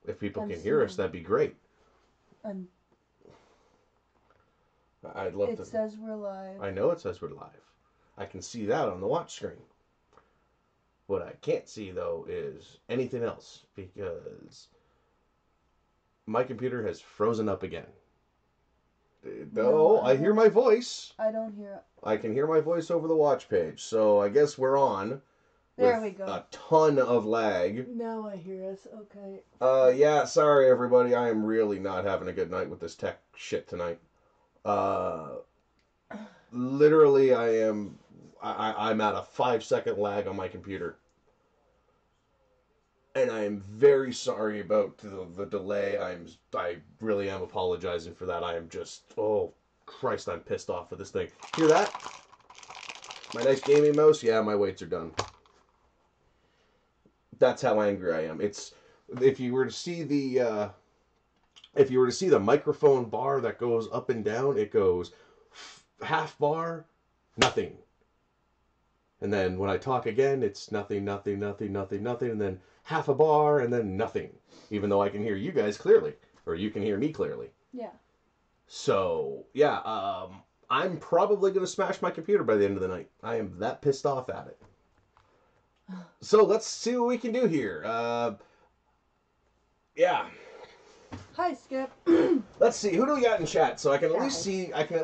If people can hear us, that'd be great. And I'd love to. It says we're live. I know it says we're live. I can see that on the watch screen. What I can't see, though, is anything else because my computer has frozen up again. No, I hear my voice. I don't hear it. I can hear my voice over the watch page, so I guess we're on. There we go. A ton of lag. Now I hear us. Okay. Yeah, sorry everybody. I am really not having a good night with this tech shit tonight. Literally, I'm at a 5-second lag on my computer. And I am very sorry about the delay. I really am apologizing for that. I am just, oh, Christ, I'm pissed off with this thing. Hear that? My nice gaming mouse? Yeah, my weights are done. That's how angry I am. It's, if you were to see the microphone bar that goes up and down, it goes half bar, nothing. And then when I talk again, it's nothing, nothing, nothing, nothing, nothing, and then half a bar, and then nothing. Even though I can hear you guys clearly, or you can hear me clearly. Yeah. So, yeah, I'm probably going to smash my computer by the end of the night. I am that pissed off at it. So, let's see what we can do here. Yeah. Hi, Skip. Let's see, who do we got in chat? So I can at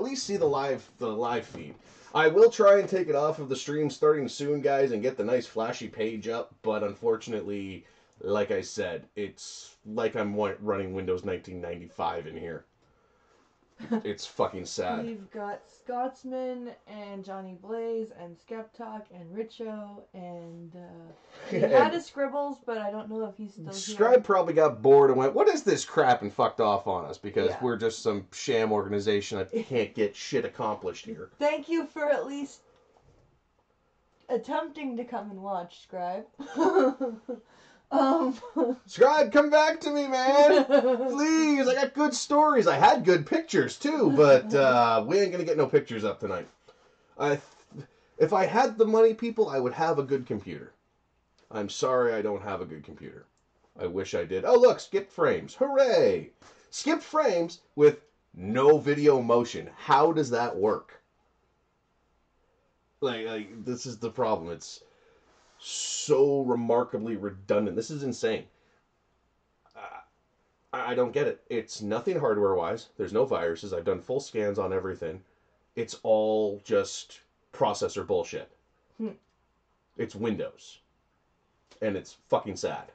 least see the live feed. I will try and take it off of the stream starting soon, guys, and get the nice flashy page up, but unfortunately, like I said, it's like I'm running Windows 1995 in here. It's fucking sad. We've got Scotsman and Johnny Blaze and Skeptalk and Richo and he had his Scribbles, but I don't know if he's still here. Scribe probably got bored and went, what is this crap, and fucked off on us because we're just some sham organization that can't get shit accomplished here. Thank you for at least attempting to come and watch, Scribe. Scribe, come back to me, man! Please, I got good stories. I had good pictures, too, but we ain't gonna get no pictures up tonight. If I had the money, people, I would have a good computer. I'm sorry I don't have a good computer. I wish I did. Oh, look, skipped frames. Hooray! Skipped frames with no video motion. How does that work? Like this is the problem. It's so remarkably redundant. This is insane. I don't get it. It's nothing hardware-wise. There's no viruses. I've done full scans on everything. It's all just processor bullshit. It's Windows. And it's fucking sad.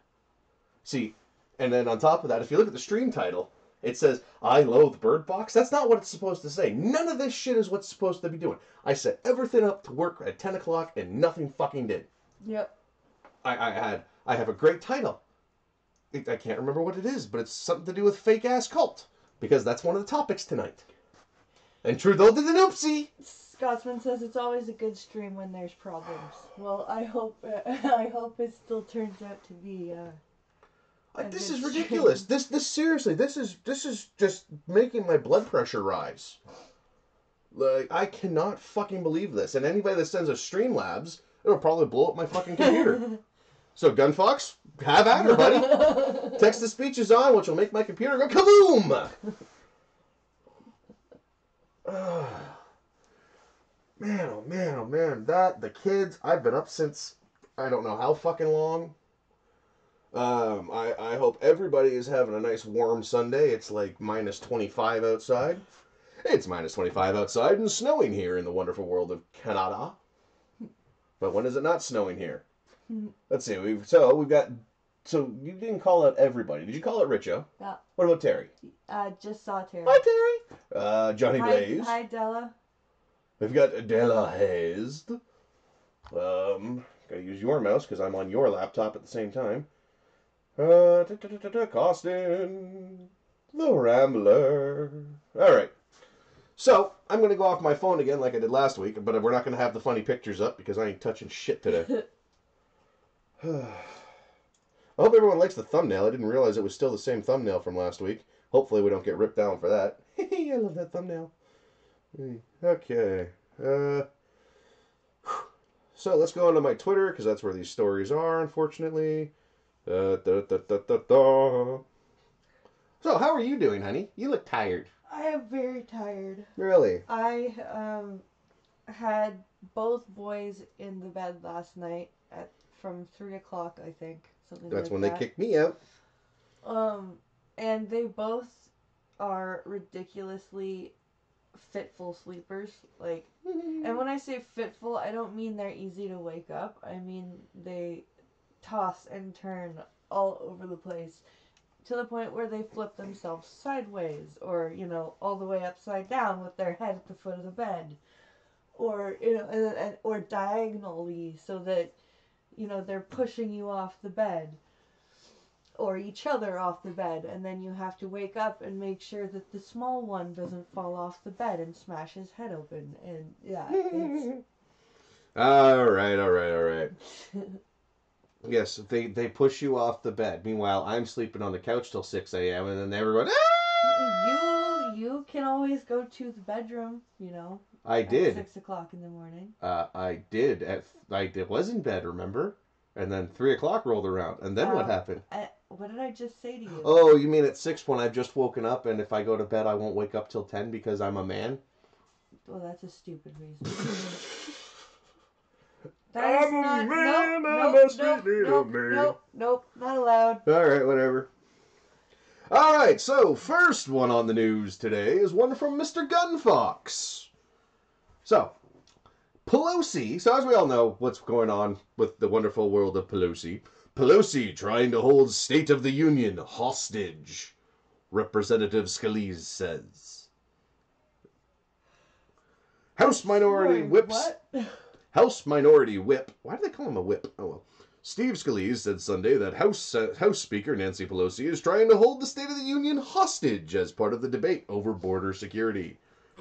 See, and then on top of that, if you look at the stream title, it says, I loathe Bird Box. That's not what it's supposed to say. None of this shit is what's supposed to be doing. I set everything up to work at 10 o'clock and nothing fucking did. Yep. I have a great title. I can't remember what it is, but it's something to do with fake-ass cult. Because that's one of the topics tonight. And Trudeau did an oopsie. Scotsman says it's always a good stream when there's problems. Well, I hope it still turns out to be this is ridiculous. This seriously, this is just making my blood pressure rise. Like, I cannot fucking believe this. And anybody that sends us Streamlabs, it'll probably blow up my fucking computer. So, Gunfox, have at her, buddy. Text-to-speech is on, which will make my computer go kaboom! Man, oh man, oh man. The kids, I've been up since I don't know how fucking long. I hope everybody is having a nice warm Sunday. It's like minus 25 outside. It's minus 25 outside and snowing here in the wonderful world of Canada. But when is it not snowing here? Let's see. We've got. So you didn't call out everybody. Did you call out Richo? Yeah. What about Terry? Just saw Terry. Hi, Terry. Johnny Blaze. Hi, Della. We've got Della Hayes. Gotta use your mouse because I'm on your laptop at the same time. Costin. The Rambler. Alright. So, I'm going to go off my phone again like I did last week, but we're not going to have the funny pictures up because I ain't touching shit today. I hope everyone likes the thumbnail. I didn't realize it was still the same thumbnail from last week. Hopefully we don't get ripped down for that. I love that thumbnail. Okay. So let's go onto my Twitter, because that's where these stories are, unfortunately. So, how are you doing, honey? You look tired. I am very tired. Really? I had both boys in the bed last night from 3 o'clock, I think, something That's like when that. they kicked me out. And they both are ridiculously fitful sleepers. Like, and when I say fitful, I don't mean they're easy to wake up. I mean they toss and turn all over the place to the point where they flip themselves sideways or, all the way upside down with their head at the foot of the bed. Or, or diagonally so that, they're pushing you off the bed or each other off the bed, and then you have to wake up and make sure that the small one doesn't fall off the bed and smash his head open. And yeah, it's All right. Yes, they push you off the bed. Meanwhile, I'm sleeping on the couch till 6 a.m. and then everyone. you can always go to the bedroom, I at did. 6 o'clock in the morning. I did. I was in bed, remember? And then 3 o'clock rolled around. And then what happened? What did I just say to you? Oh, you mean at 6 when I've just woken up, and if I go to bed, I won't wake up till 10 because I'm a man? Well, that's a stupid reason. That is not. Nope, not allowed. All right, whatever. All right, so first one on the news today is one from Mr. Gunfox. So, Pelosi, so as we all know what's going on with the wonderful world of Pelosi. Pelosi trying to hold State of the Union hostage, Representative Scalise says. House Minority Whips. What? House Minority Whip. Why do they call him a whip? Oh well. Steve Scalise said Sunday that House Speaker Nancy Pelosi is trying to hold the State of the Union hostage as part of the debate over border security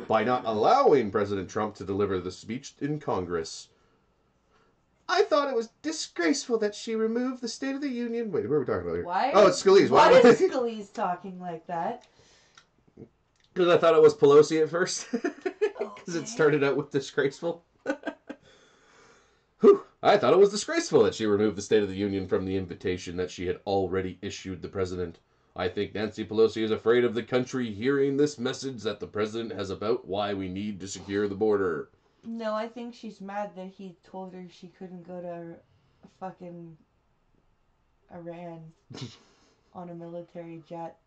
by not allowing President Trump to deliver the speech in Congress. I thought it was disgraceful that she removed the State of the Union. Wait, what are we talking about here? Why? Oh, it's Scalise. Why is Scalise talking like that? Because I thought it was Pelosi at first. Because it started out with disgraceful. Whew. I thought it was disgraceful that she removed the State of the Union from the invitation that she had already issued the president. I think Nancy Pelosi is afraid of the country hearing this message that the president has about why we need to secure the border. No, I think she's mad that he told her she couldn't go to fucking Iran on a military jet.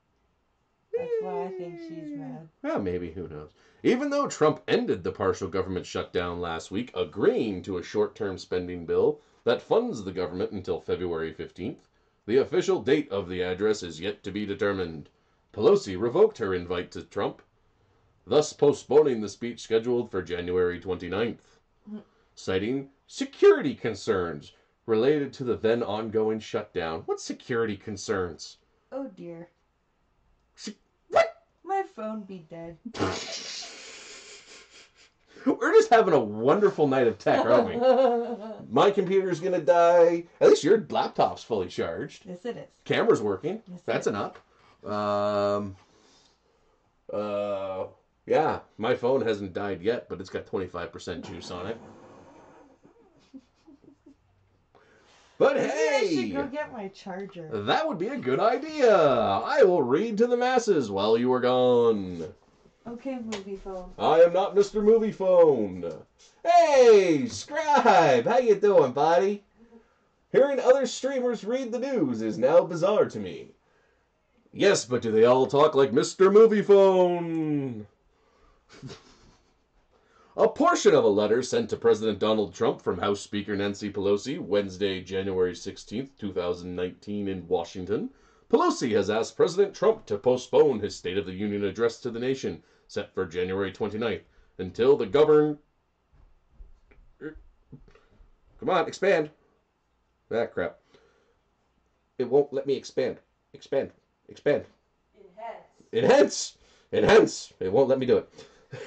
That's why I think she's mad. Well, maybe. Who knows? Even though Trump ended the partial government shutdown last week, agreeing to a short-term spending bill that funds the government until February 15th, the official date of the address is yet to be determined. Pelosi revoked her invite to Trump, thus postponing the speech scheduled for January 29th, citing security concerns related to the then ongoing shutdown. What security concerns? Oh dear. What? My phone be dead. We're just having a wonderful night of tech, aren't we? My computer's gonna die. At least your laptop's fully charged. Yes, it is. Camera's working. Yes, That's an up. Yeah, my phone hasn't died yet, but it's got 25% juice on it. But Maybe hey! I should go get my charger. That would be a good idea. I will read to the masses while you are gone. Okay, movie phone. I am not Mr. Movie Phone. Hey, Scribe, how you doing, buddy? Hearing other streamers read the news is now bizarre to me. Yes, but do they all talk like Mr. Movie Phone? A portion of a letter sent to President Donald Trump from House Speaker Nancy Pelosi Wednesday, January 16th, 2019 in Washington. Pelosi has asked President Trump to postpone his State of the Union address to the nation, set for January 29th, until the govern... Come on, expand. Ah, crap. It won't let me expand. Expand. Enhance. It won't let me do it.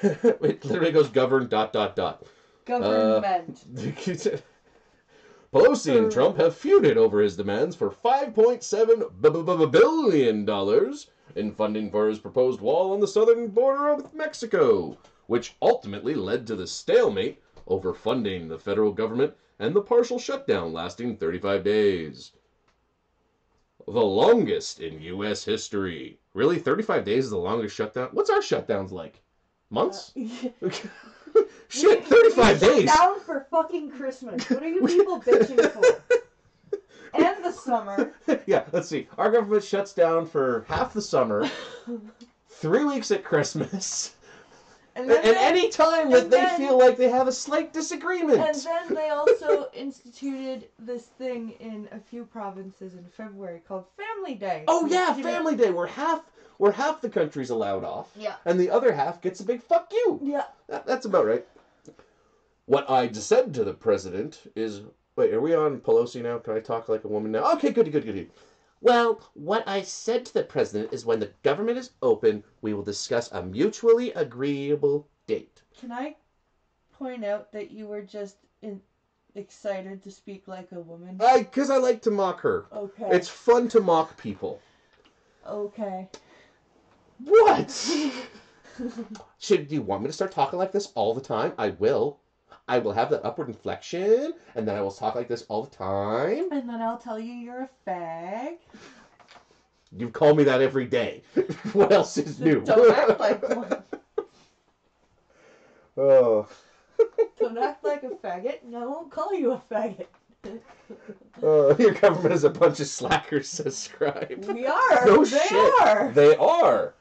It literally goes govern ... Government. Pelosi and Trump have feuded over his demands for $5.7 billion in funding for his proposed wall on the southern border of Mexico, which ultimately led to the stalemate over funding the federal government and the partial shutdown lasting 35 days. the longest in U.S. history. Really? 35 days is the longest shutdown? What's our shutdowns like? Months? Shit, 35 days! Shut down for fucking Christmas. What are you people bitching for? And the summer. Yeah, let's see. Our government shuts down for half the summer, 3 weeks at Christmas, and any time that they feel like they have a slight disagreement. And then they also instituted this thing in a few provinces in February called Family Day. Oh yeah, Family Day, where half the country's allowed off, yeah, and the other half gets a big fuck you. Yeah, that's about right. What I said to the president is, wait, are we on Pelosi now? Can I talk like a woman now? Okay, good. Well, what I said to the president is when the government is open, we will discuss a mutually agreeable date. Can I point out that you were just excited to speak like a woman? Because I like to mock her. Okay. It's fun to mock people. Okay. What? Do you want me to start talking like this all the time? I will. I will have that upward inflection, and then I will talk like this all the time. And then I'll tell you you're a fag. You call me that every day. What else is new? Don't act like one. Oh. Don't act like a faggot, and I won't call you a faggot. Your government is a bunch of slackers, says Scribe. We are. No they shit. Are. They are.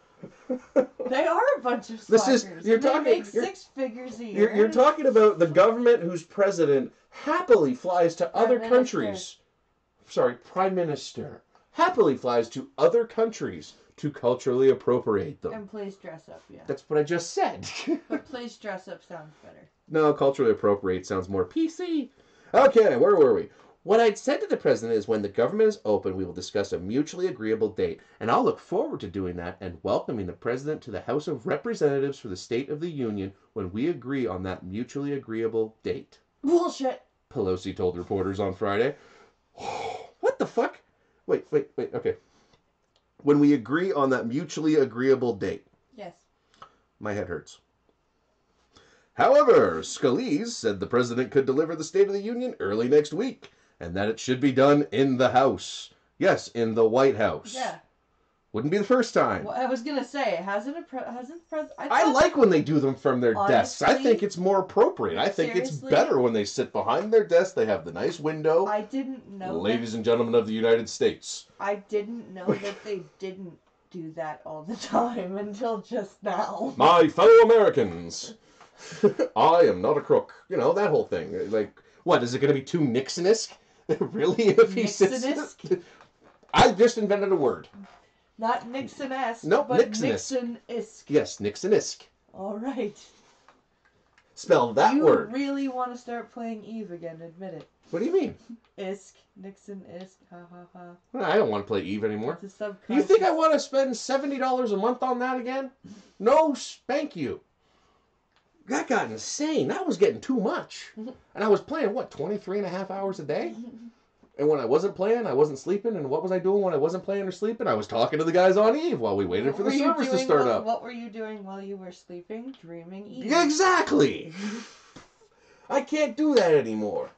They are a bunch of slackers. They make six figures a year. You're talking about the government whose president happily flies to other countries. Sorry, Prime Minister. Happily flies to other countries to culturally appropriate them. And plays dress up, yeah. That's what I just said. But plays dress up sounds better. No, culturally appropriate sounds more PC. Okay, where were we? What I'd said to the president is when the government is open, we will discuss a mutually agreeable date, and I'll look forward to doing that and welcoming the president to the House of Representatives for the State of the Union when we agree on that mutually agreeable date. Bullshit. Pelosi told reporters on Friday. What the fuck? Wait, okay. When we agree on that mutually agreeable date. Yes. My head hurts. However, Scalise said the president could deliver the State of the Union early next week, and that it should be done in the House. Yes, in the White House. Yeah. Wouldn't be the first time. Well, I was gonna say, hasn't I like when they do them from their desks. I think it's more appropriate. I think it's better when they sit behind their desk. They have the nice window. I didn't know. Ladies and gentlemen of the United States. I didn't know that they didn't do that all the time until just now. My fellow Americans, I am not a crook. You know, that whole thing. Like, what, is it going to be too Nixon-esque? Really? If he sits... I just invented a word. Not Nixon-esque, nope, but Nixon-esque. Yes, Nixon-esque. All right. Spell that word. You really want to start playing Eve again, admit it. What do you mean? Isk, Nixon-esque, ha ha ha. Well, I don't want to play Eve anymore. It's a You think I want to spend $70 a month on that again? No, spank you. That got insane. That was getting too much. And I was playing, what, 23 and a half hours a day? And when I wasn't playing, I wasn't sleeping. And what was I doing when I wasn't playing or sleeping? I was talking to the guys on Eve while we waited for the servers to start up. What were you doing while you were sleeping? Dreaming Eve. Exactly! I can't do that anymore.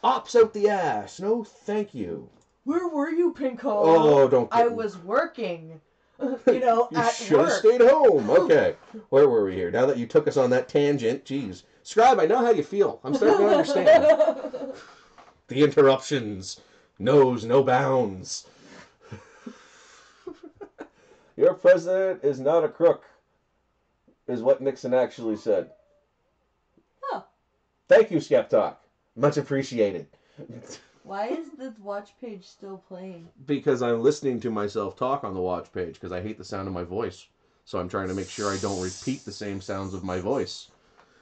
Ops out the ass. No, thank you. Where were you, Pincalo? Oh, don't get I was working. You know, you at should have work. stayed home. Okay. Where were we here? Now that you took us on that tangent, geez. Scribe, I know how you feel. I'm starting to understand. The interruptions knows no bounds. Your president is not a crook, is what Nixon actually said. Oh. Thank you, Skeptalk. Much appreciated. Why is the watch page still playing? Because I'm listening to myself talk on the watch page because I hate the sound of my voice. So I'm trying to make sure I don't repeat the same sounds of my voice.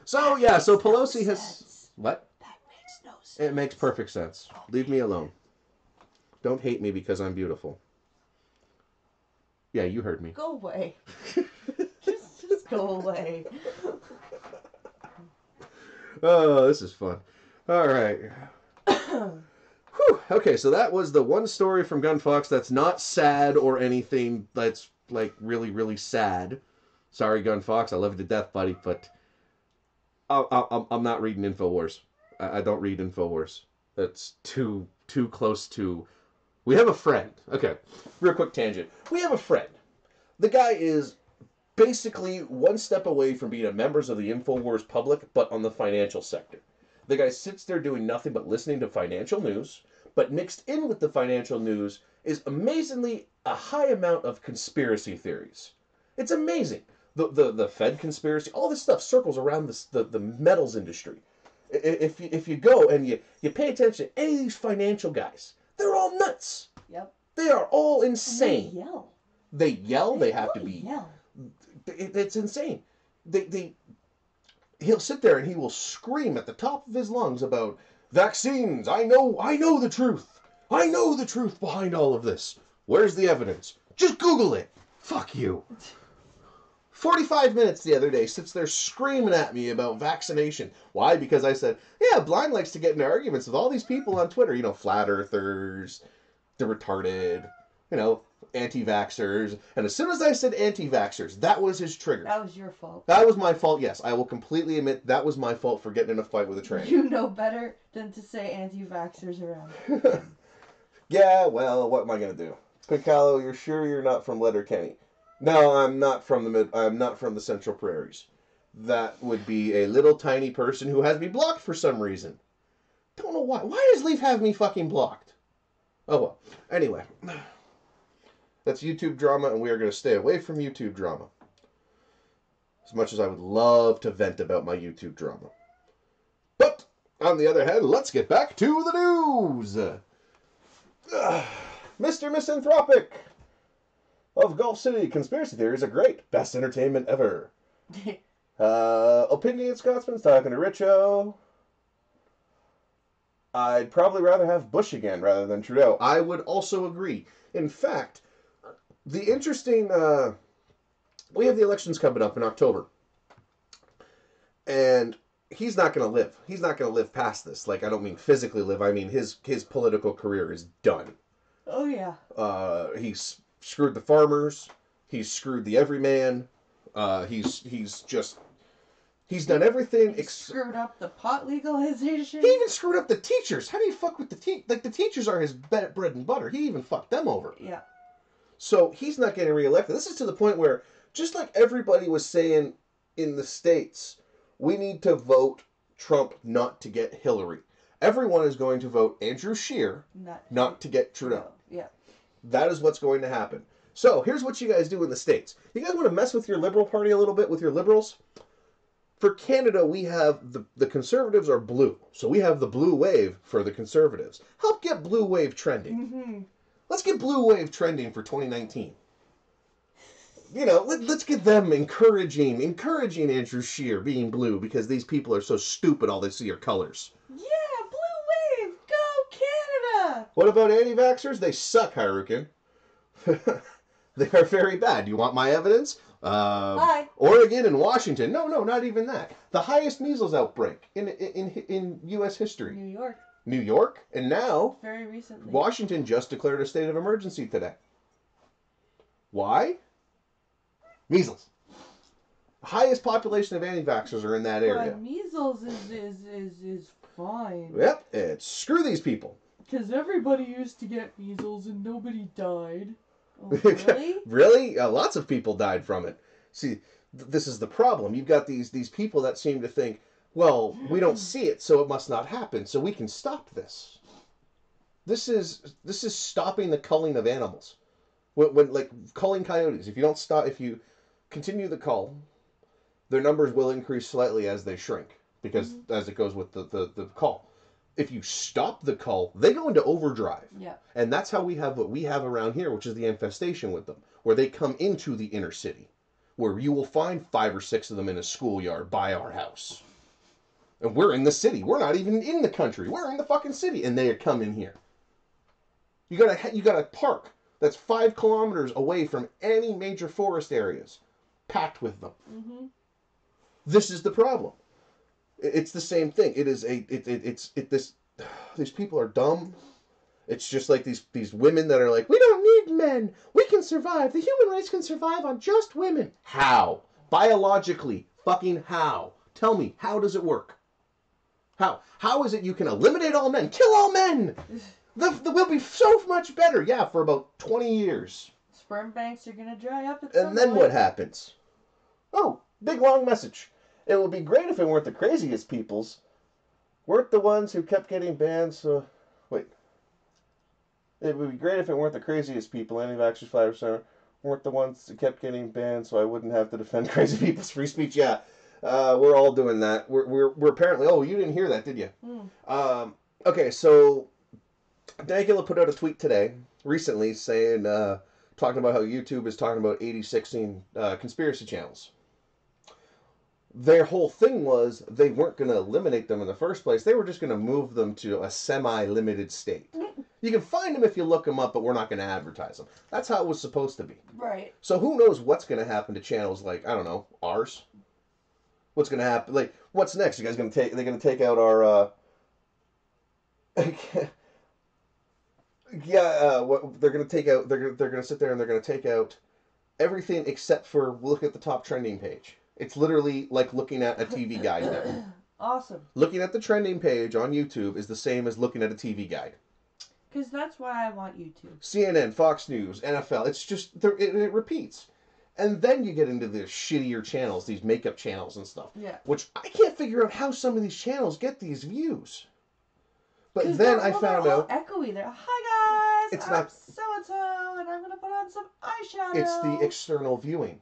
So, yeah, so Pelosi has... What? That makes no sense. It makes perfect sense. Leave me alone. Don't hate me because I'm beautiful. Yeah, you heard me. Go away. just go away. Oh, this is fun. All right. Whew. Okay, so that was the one story from Gunfox that's not sad or anything that's, like, really, really sad. Sorry, Gunfox, I love you to death, buddy, but I'm not reading InfoWars. I don't read InfoWars. That's too close to We have a friend. Okay, real quick tangent. We have a friend. The guy is basically one step away from being a member of the InfoWars public, but on the financial sector. The guy sits there doing nothing but listening to financial news, but mixed in with the financial news is amazingly a high amount of conspiracy theories. It's amazing. The Fed conspiracy, all this stuff circles around the metals industry. If you go and you pay attention to any of these financial guys, they're all nuts. Yep. They are all insane. And they yell. They yell. They have to be. Yell. It's insane. He'll sit there and he will scream at the top of his lungs about vaccines. I know the truth. I know the truth behind all of this. Where's the evidence? Just Google it. Fuck you. 45 minutes the other day sits there screaming at me about vaccination. Why? Because I said, yeah, Blind likes to get into arguments with all these people on Twitter. You know, flat earthers, the retarded, anti-vaxxers. And as soon as I said anti-vaxxers, that was his trigger. That was your fault. That was my fault, yes. I will completely admit that was my fault for getting in a fight with a train. You know better than to say anti-vaxxers around. Yeah, well, what am I going to do? Pincalo, you're sure you're not from Letterkenny? No, I'm not from the Central Prairies. That would be a little tiny person who has me blocked for some reason. Don't know why. Why does Leaf have me fucking blocked? Oh well. Anyway. That's YouTube drama, and we are going to stay away from YouTube drama. As much as I would love to vent about my YouTube drama. But, on the other hand, let's get back to the news. Mr. Misanthropic of Gulf City, conspiracy theories are great. Best entertainment ever. Opinion Scotsman's talking to Richo. I'd probably rather have Bush again rather than Trudeau. I would also agree. In fact, the interesting... we have the elections coming up in October. And he's not going to live. He's not going to live past this. Like, I don't mean physically live. I mean his political career is done. Oh, yeah. He's screwed the farmers. He's screwed the everyman. He's done everything. He screwed up the pot legalization. He even screwed up the teachers. How do you fuck with the the teachers are his bread and butter. He even fucked them over. Yeah. So he's not getting reelected. This is to the point where, just like everybody was saying in the States, we need to vote Trump not to get Hillary. Everyone is going to vote Andrew Scheer not to get Trudeau. Yeah. That is what's going to happen. So here's what you guys do in the States. You guys want to mess with your Liberal Party a little bit, with your Liberals? For Canada, we have the Conservatives are blue. So we have the blue wave for the Conservatives. Help get blue wave trending. Mm-hmm. Let's get blue wave trending for 2019. Let's get them encouraging Andrew Scheer being blue because these people are so stupid all they see are colors. Yeah, blue wave, go Canada! What about anti-vaxxers? They suck, Harukin. They are very bad. Do you want my evidence? Hi. Oregon and Washington. No, not even that. The highest measles outbreak in U.S. history. New York, and now very recently, Washington just declared a state of emergency today. Why? Measles. The highest population of anti-vaxxers are in that area. But measles is fine. Yep, screw these people. Because everybody used to get measles and nobody died. Oh, really? Really? Lots of people died from it. See, this is the problem. You've got these people that seem to think, well, we don't see it, so it must not happen, so we can stop this. This is stopping the culling of animals. When like culling coyotes, if you continue the cull, their numbers will increase slightly as they shrink, because as it goes with the cull. If you stop the cull, they go into overdrive. Yeah. And that's how we have what we have around here, which is the infestation with them, where they come into the inner city, where you will find 5 or 6 of them in a schoolyard by our house. And we're in the city. We're not even in the country. We're in the fucking city, and they come in here. You got a park that's 5 kilometers away from any major forest areas, packed with them. Mm-hmm. This is the problem. It's the same thing. These people are dumb. It's just like these women that are like, we don't need men. We can survive. The human race can survive on just women. How? Biologically, fucking how? Tell me, how does it work? How is it you can eliminate all men, kill all men? We'll be so much better. Yeah, for about 20 years. Sperm banks are gonna dry up at some And then point. what happens? Oh, big long message. It would be great if it weren't the craziest peoples. Weren't the ones who kept getting banned, so... Wait. It would be great if it weren't the craziest people. Anti-vaxxers, flat earthers weren't the ones who kept getting banned, so I wouldn't have to defend crazy people's free speech. Yeah, we're all doing that. We're apparently... Oh, you didn't hear that, did you? Okay, so... Dagula put out a tweet today, recently, saying... talking about how YouTube is talking about 86ing conspiracy channels. Their whole thing was they weren't going to eliminate them in the first place. They were just going to move them to a semi-limited state. You can find them if you look them up, but we're not going to advertise them. That's how it was supposed to be. Right. So who knows what's going to happen to channels like, I don't know, ours? What's going to happen? Like, what's next? You guys going to take? They're going to take out our. They're going to take out. They're going to sit there and they're going to take out everything except for look at the top trending page. It's literally like looking at a TV guide now. Awesome. Looking at the trending page on YouTube is the same as looking at a TV guide. Because that's why I want YouTube. CNN, Fox News, NFL. It's just it repeats. And then you get into the shittier channels, these makeup channels and stuff. Yeah. Which I can't figure out how some of these channels get these views. But then I found out... echoey. They're, hi guys, it's I'm not so-and-so, and I'm going to put on some eyeshadow. It's the external viewing.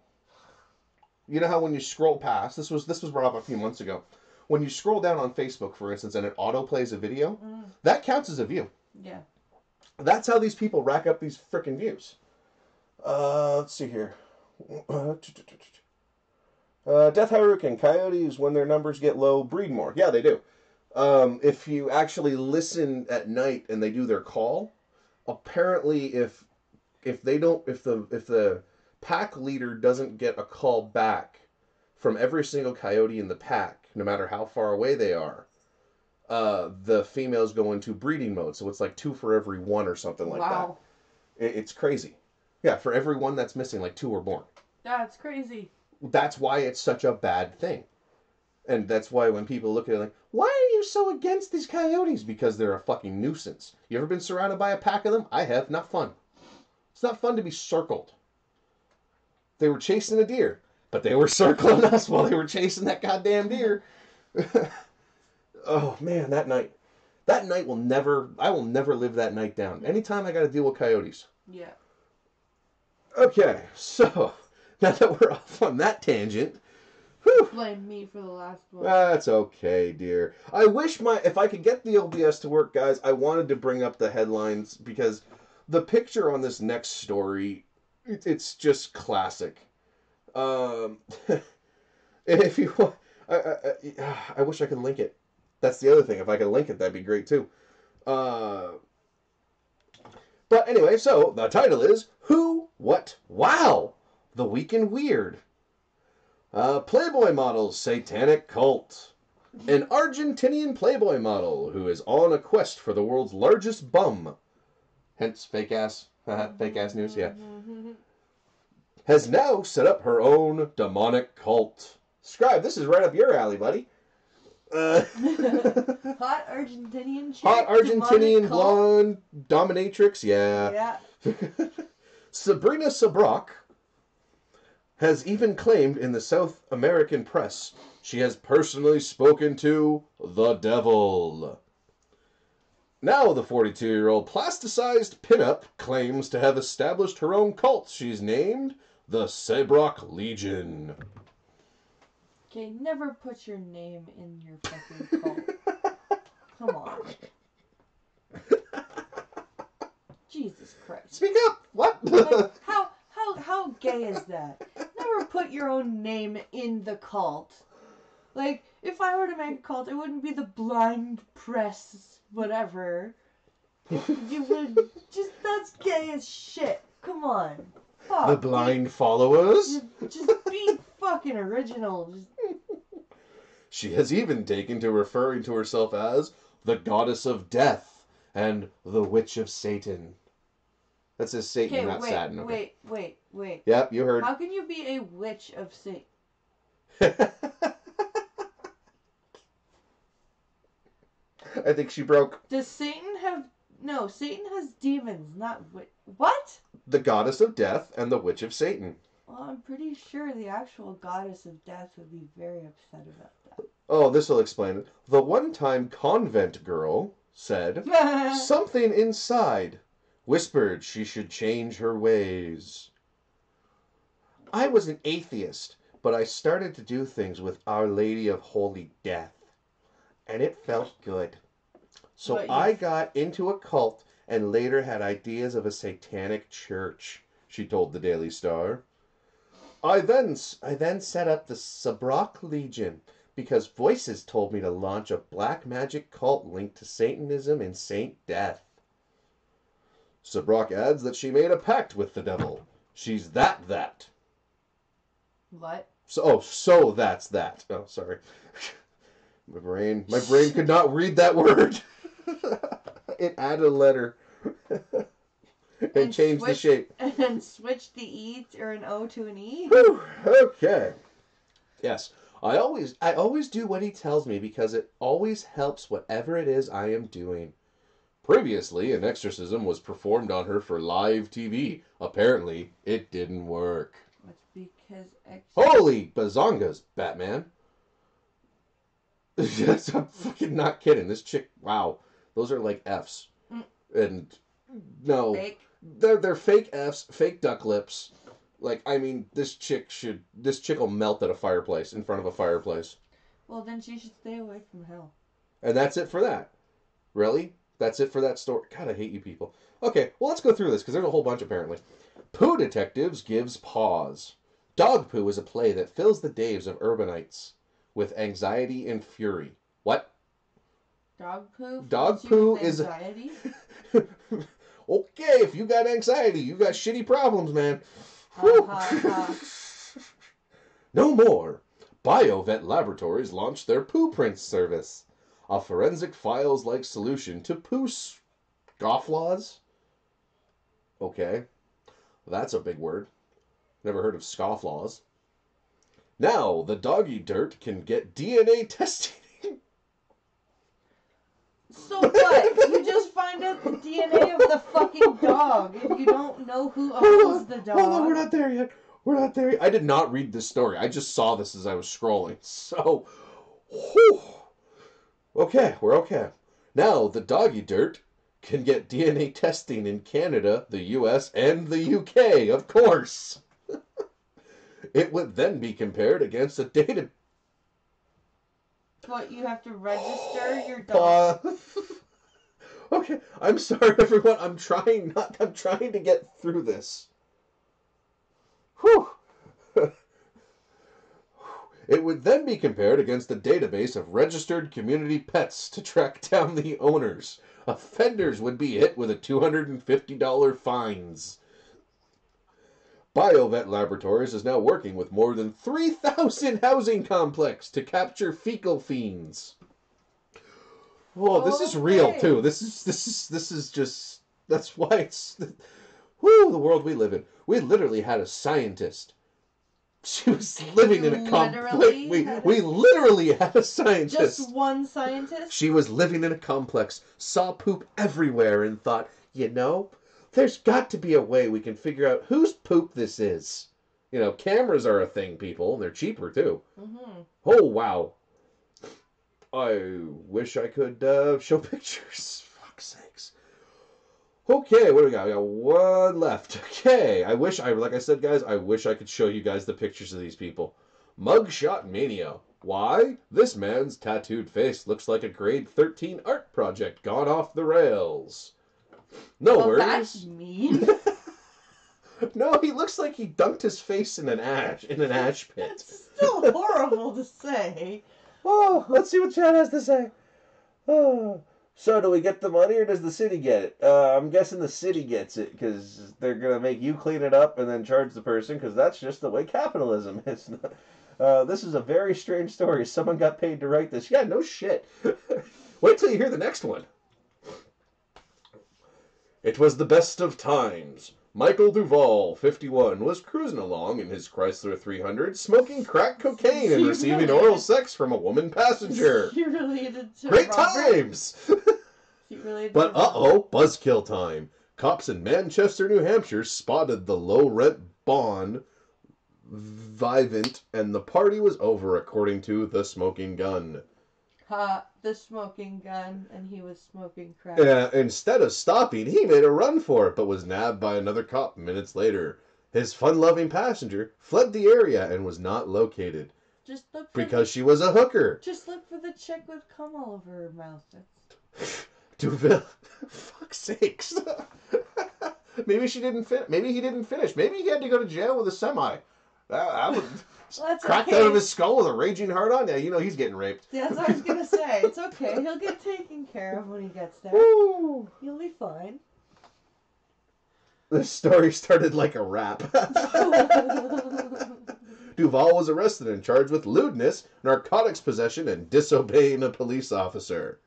You know how when you scroll past, this was brought up a few months ago. When you scroll down on Facebook, for instance, and it autoplays a video, that counts as a view. Yeah. That's how these people rack up these frickin' views. Let's see here. Death Hurricane, coyotes, when their numbers get low, breed more. Yeah, they do. If you actually listen at night and they do their call, apparently if the pack leader doesn't get a call back from every single coyote in the pack, no matter how far away they are, the females go into breeding mode. So it's like 2 for every 1 or something like that. It's crazy. Yeah, for every 1 that's missing, like 2 are born. That's crazy. That's why it's such a bad thing. And that's why when people look at it like, why are you so against these coyotes? Because they're a fucking nuisance. You ever been surrounded by a pack of them? I have. Not fun. It's not fun to be circled. They were chasing a deer, but they were circling us while they were chasing that goddamn deer. Oh, man, that night. That night I will never live that night down. Anytime I got to deal with coyotes. Yeah. Okay, so, now that we're off on that tangent. Whew. Blame me for the last one. That's okay, dear. I wish if I could get the OBS to work, guys, I wanted to bring up the headlines because the picture on this next story, it's just classic. And if you want, I wish I could link it. That's the other thing. If I could link it, that'd be great too. But anyway, so the title is Who, What, Wow! The Week in Weird. Playboy model's satanic cult. An Argentinian Playboy model who is on a quest for the world's largest bum. Hence fake ass news, yeah. Has now set up her own demonic cult. Scribe, this is right up your alley, buddy. Hot Argentinian chick. Hot Argentinian blonde dominatrix, yeah. Yeah. Sabrina Sabraque has even claimed in the South American press she has personally spoken to the devil. Now the 42-year-old plasticized pinup claims to have established her own cult she's named the Sabraque Legion. Okay, never put your name in your fucking cult. Come on. Jesus Christ. Speak up! What? Like, how gay is that? Never put your own name in the cult. Like, if I were to make a cult, it wouldn't be the blind press, whatever. You would just, that's gay as shit. Come on. Fuck. The blind followers? Just be fucking original. She has even taken to referring to herself as the goddess of death and the witch of Satan. That says Satan, okay, not Saturn. Okay. Wait. Yep, you heard. How can you be a witch of Satan? I think she broke. Does Satan have No, Satan has demons, not what? The goddess of death and the witch of Satan. Well, I'm pretty sure the actual goddess of death would be very upset about that. Oh, this will explain it. The one-time convent girl said, something inside whispered she should change her ways. I was an atheist, but I started to do things with Our Lady of Holy Death, and it felt good. So I got into a cult and later had ideas of a satanic church, she told the Daily Star. I then set up the Sabrock Legion because voices told me to launch a black magic cult linked to Satanism and Saint Death. Sabrock adds that she made a pact with the devil. She's that. What? So that's that. Oh, sorry. My brain could not read that word. It added a letter. and changed the shape. And switched the E or an O to an E. Whew, okay. Yes. I always do what he tells me because it always helps whatever it is I am doing. Previously, an exorcism was performed on her for live TV. Apparently, it didn't work. That's because Holy bazongas, Batman. Yes, I'm fucking not kidding. This chick, wow. Those are like F's. And, no. Fake? They're fake F's, fake duck lips. Like, I mean, this chick will melt at a fireplace, in front of a fireplace. Well, then she should stay away from hell. And that's it for that. Really? That's it for that story? God, I hate you people. Okay, well, let's go through this, because there's a whole bunch, apparently. Pooh Detectives gives pause. Dog Poo is a play that fills the days of urbanites with anxiety and fury. What? Dog poo? Dog poo is anxiety? Okay, if you got anxiety, you got shitty problems, man. No more. BioVet Laboratories launched their Poo Prints service, a forensic files-like solution to poo scofflaws. Okay, that's a big word. Never heard of scofflaws. Now, the doggy dirt can get DNA testing. So what? You just find out the DNA of the fucking dog if you don't know who owns the dog. Hold on, we're not there yet. We're not there yet. I did not read this story. I just saw this as I was scrolling. So, whew. Okay, we're okay. Now, the doggy dirt can get DNA testing in Canada, the US, and the UK, of course. It would then be compared against a data... What, you have to register your dog? Okay, I'm sorry, everyone. I'm trying to get through this. Whew. It would then be compared against a database of registered community pets to track down the owners. Offenders would be hit with a $250 fines. BioVet Laboratories is now working with more than 3,000 housing complexes to capture fecal fiends. Oh, this is real too. This is just, that's why it's whoo, the world we live in. We literally had a scientist. She was living in a complex. We literally had a scientist. Just one scientist? She was living in a complex, saw poop everywhere, and thought, there's got to be a way we can figure out whose poop this is. Cameras are a thing, people. They're cheaper, too. Mm-hmm. Oh, wow. I wish I could show pictures. Fuck's sakes. Okay, what do we got? We got one left. Okay, like I said, guys, I wish I could show you guys the pictures of these people. Mugshot Mania. Why? This man's tattooed face looks like a grade 13 art project gone off the rails. No worries. That's mean. No, he looks like he dunked his face in an ash pit. That's still horrible to say. Oh, let's see what Chad has to say. Oh. So, do we get the money or does the city get it? I'm guessing the city gets it because they're going to make you clean it up and then charge the person because that's just the way capitalism is. This is a very strange story. Someone got paid to write this. Yeah, no shit. Wait till you hear the next one. It was the best of times. Michael Duvall, 51, was cruising along in his Chrysler 300, smoking crack cocaine and receiving oral sex from a woman passenger. You related to Great Robert? times! You related But to that. buzzkill time. Cops in Manchester, New Hampshire spotted the low-rent Bond Vivint, and the party was over, according to The Smoking Gun. The smoking gun, and he was smoking crack. Instead of stopping, he made a run for it, but was nabbed by another cop minutes later. His fun-loving passenger fled the area and was not located. Just look for because she was a hooker. Just look for the chick with cum all over her mouth. Duville, fuck's sakes. Maybe she didn't Maybe he didn't finish. Maybe he had to go to jail with a semi. I would cracked out of his skull with a raging heart on. Yeah, you know he's getting raped. Yeah, that's what I was gonna say. It's okay. He'll get taken care of when he gets there. Woo. He'll be fine. This story started like a rap. Duval was arrested and charged with lewdness, narcotics possession, and disobeying a police officer.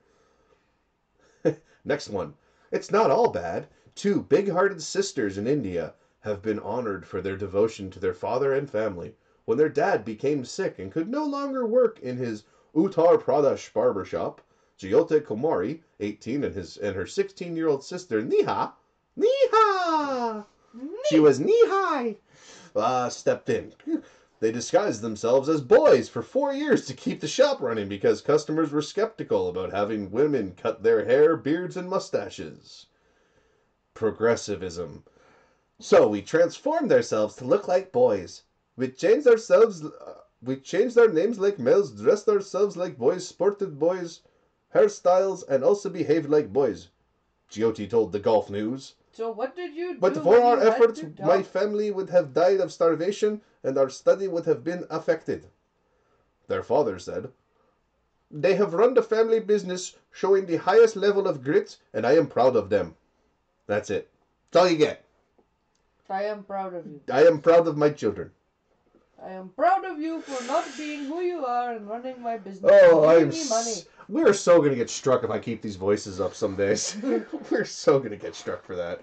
Next one. It's not all bad. 2 big-hearted sisters in India have been honored for their devotion to their father and family when their dad became sick and could no longer work in his Uttar Pradesh barbershop. Jyoti Kumari, 18, and her 16-year-old sister Neha, she was knee-high, stepped in. They disguised themselves as boys for 4 years to keep the shop running because customers were skeptical about having women cut their hair, beards, and mustaches. Progressivism. So we transformed ourselves to look like boys. We changed our names like males, dressed ourselves like boys, sported boys' hairstyles, and also behaved like boys, Jyoti told the Gulf News. So what did you do? But for our efforts, my family would have died of starvation, and our study would have been affected. Their father said, "They have run the family business, showing the highest level of grit, and I am proud of them." That's it. That's all you get. I am proud of you. I am proud of my children. I am proud of you for not being who you are and running my business. Oh, and giving me money. We're so going to get struck if I keep these voices up some days. We're so going to get struck for that.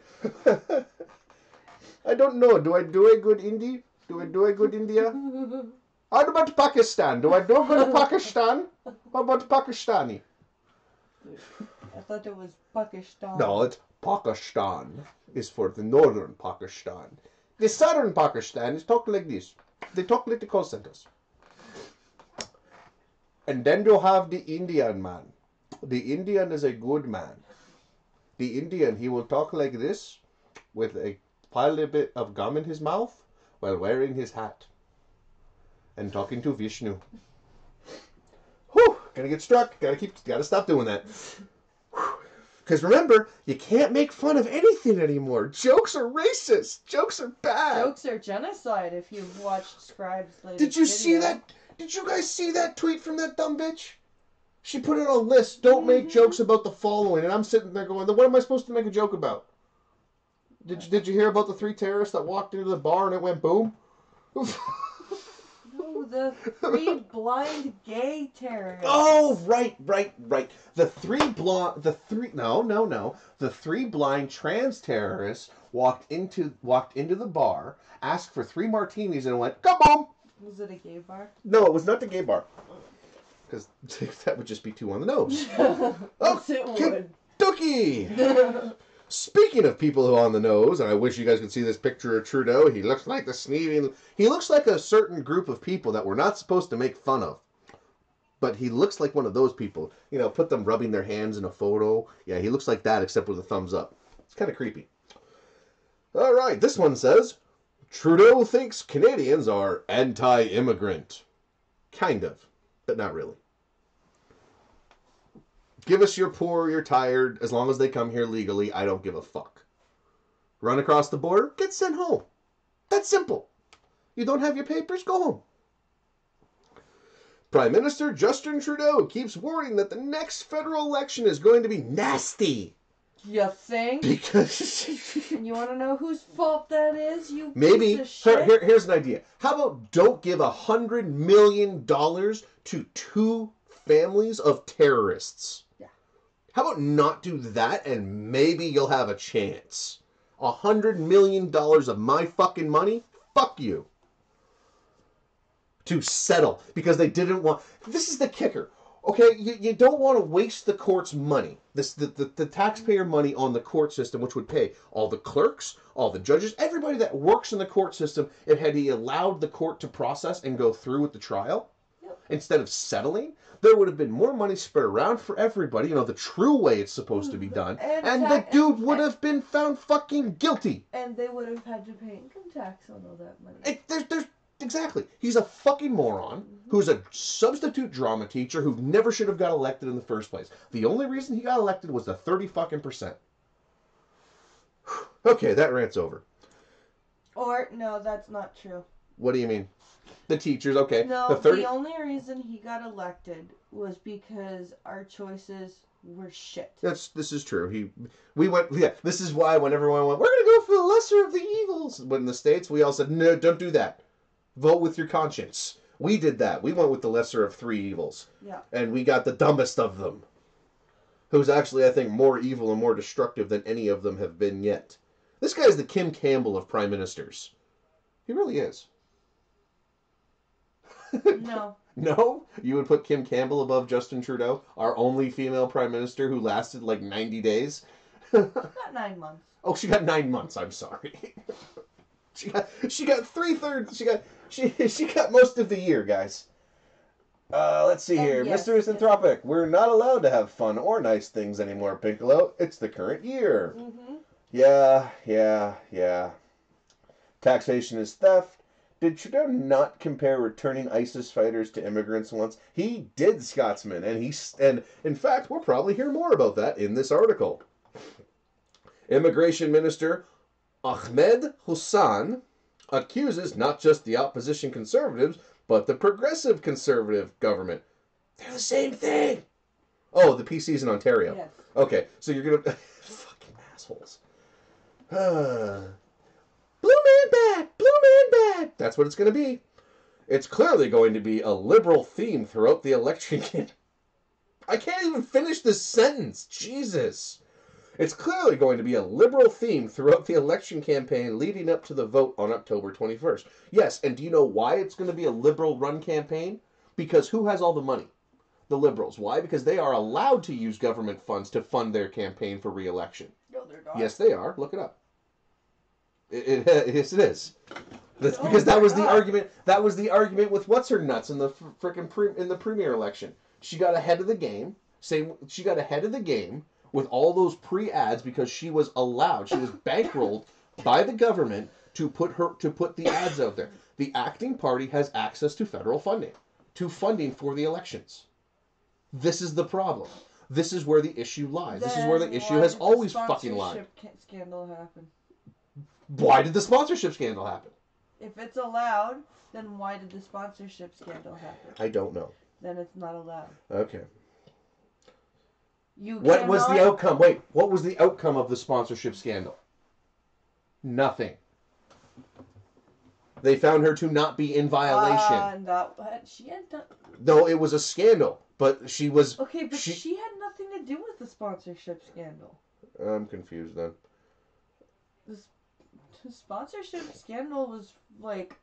I don't know. Do I do a good indie? Do I do a good India? How about Pakistan? Do I do good Pakistan? How about Pakistani? I thought it was Pakistan. No, it's Pakistan. Is for the northern Pakistan. The southern Pakistan is talk like this. They talk like the call centers. And then you have the Indian man. The Indian is a good man. The Indian, he will talk like this with a pile bit of gum in his mouth while wearing his hat and talking to Vishnu. Whew, gonna get struck. Gotta stop doing that. Because remember, you can't make fun of anything anymore. Jokes are racist. Jokes are bad. Jokes are genocide if you've watched Scribe's latest Did you see video. that? Did you guys see that tweet from that dumb bitch? She put it on a list. Don't make jokes about the following. And I'm sitting there going, what am I supposed to make a joke about? Did you hear about the 3 terrorists that walked into the bar and it went boom? No, the 3 blind gay terrorists. Oh, right. The 3 blind trans terrorists walked into the bar, asked for 3 martinis, and went, kaboom! Was it a gay bar? No, it was not the gay bar. Because that would just be too on the nose. Yes, it would. Dookie! Speaking of people who are on the nose, and I wish you guys could see this picture of Trudeau. He looks like the sneezing. He looks like a certain group of people that we're not supposed to make fun of. But he looks like one of those people. You know, put them rubbing their hands in a photo. Yeah, he looks like that except with a thumbs up. It's kind of creepy. All right, this one says, Trudeau thinks Canadians are anti-immigrant. Kind of, but not really. Give us your poor, you're tired. As long as they come here legally, I don't give a fuck. Run across the border, get sent home. That's simple. You don't have your papers, go home. Prime Minister Justin Trudeau keeps warning that the next federal election is going to be nasty. You think? Because... And you want to know whose fault that is, you maybe. piece of shit? Here's an idea. How about don't give $100 million to 2 families of terrorists? Yeah. How about not do that and maybe you'll have a chance? $100 million of my fucking money? Fuck you. To settle. Because they didn't want... This is the kicker. Okay, you don't want to waste the court's money. The taxpayer money on the court system, which would pay all the clerks, all the judges, everybody that works in the court system. If had he allowed the court to process and go through with the trial, Yep. instead of settling, there would have been more money spread around for everybody. The true way it's supposed to be done, and the dude would have been found fucking guilty. And they would have had to pay income tax on all that money. Exactly. He's a fucking moron who's a substitute drama teacher who never should have got elected in the first place. The only reason he got elected was the 30%. Okay, that rant's over. Or, no, that's not true. What do you mean? The teachers, okay. No, the only reason he got elected was because our choices were shit. This is true. This is why when everyone went, we're going to go for the lesser of the evils. But in the States, we all said, no, don't do that. Vote with your conscience. We did that. We went with the lesser of three evils. Yeah. And we got the dumbest of them. Who's actually, I think, more evil and more destructive than any of them have been yet. This guy's the Kim Campbell of prime ministers. He really is. No. No? You would put Kim Campbell above Justin Trudeau, our only female prime minister who lasted like 90 days? Not 9 months. Oh, she got 9 months. I'm sorry. She got 3/3. She got most of the year, guys. Let's see here. Yes, Mr. Misanthropic, we're not allowed to have fun or nice things anymore, Pincalo. It's the current year. Mm-hmm. Yeah. Taxation is theft. Did Trudeau not compare returning ISIS fighters to immigrants once? He did, Scotsman, and in fact, we'll probably hear more about that in this article. Immigration Minister Ahmed Hussan accuses not just the opposition conservatives, but the progressive conservative government. They're the same thing. Oh, the PC's in Ontario. Yes. Okay, so you're gonna... fucking assholes. Blue man bad! That's what it's gonna be. It's clearly going to be a liberal theme throughout the election campaign. I can't even finish this sentence. Jesus. It's clearly going to be a liberal theme throughout the election campaign leading up to the vote on October 21st. Yes, and do you know why it's going to be a liberal-run campaign? Because who has all the money? The liberals. Why? Because they are allowed to use government funds to fund their campaign for re-election. No, they're not. Yes, they are. Look it up. Yes, it is. That's because that was the argument. That was the argument with what's her nuts in the in the premier election. She got ahead of the game. She got ahead of the game with all those pre-ads because she was allowed. She was bankrolled by the government to put the ads out there. The acting party has access to federal funding, to funding for the elections. This is the problem. This is where the issue lies. This is where the issue has always fucking lied. Sponsorship scandal happen. Why did the sponsorship scandal happen? If it's allowed, then why did the sponsorship scandal happen? I don't know. Then it's not allowed. Okay. What was the outcome? Wait, what was the outcome of the sponsorship scandal? Nothing. They found her to not be in violation. She had done... No, it was a scandal, but she was... Okay, but she had nothing to do with the sponsorship scandal. I'm confused then. The sponsorship scandal was like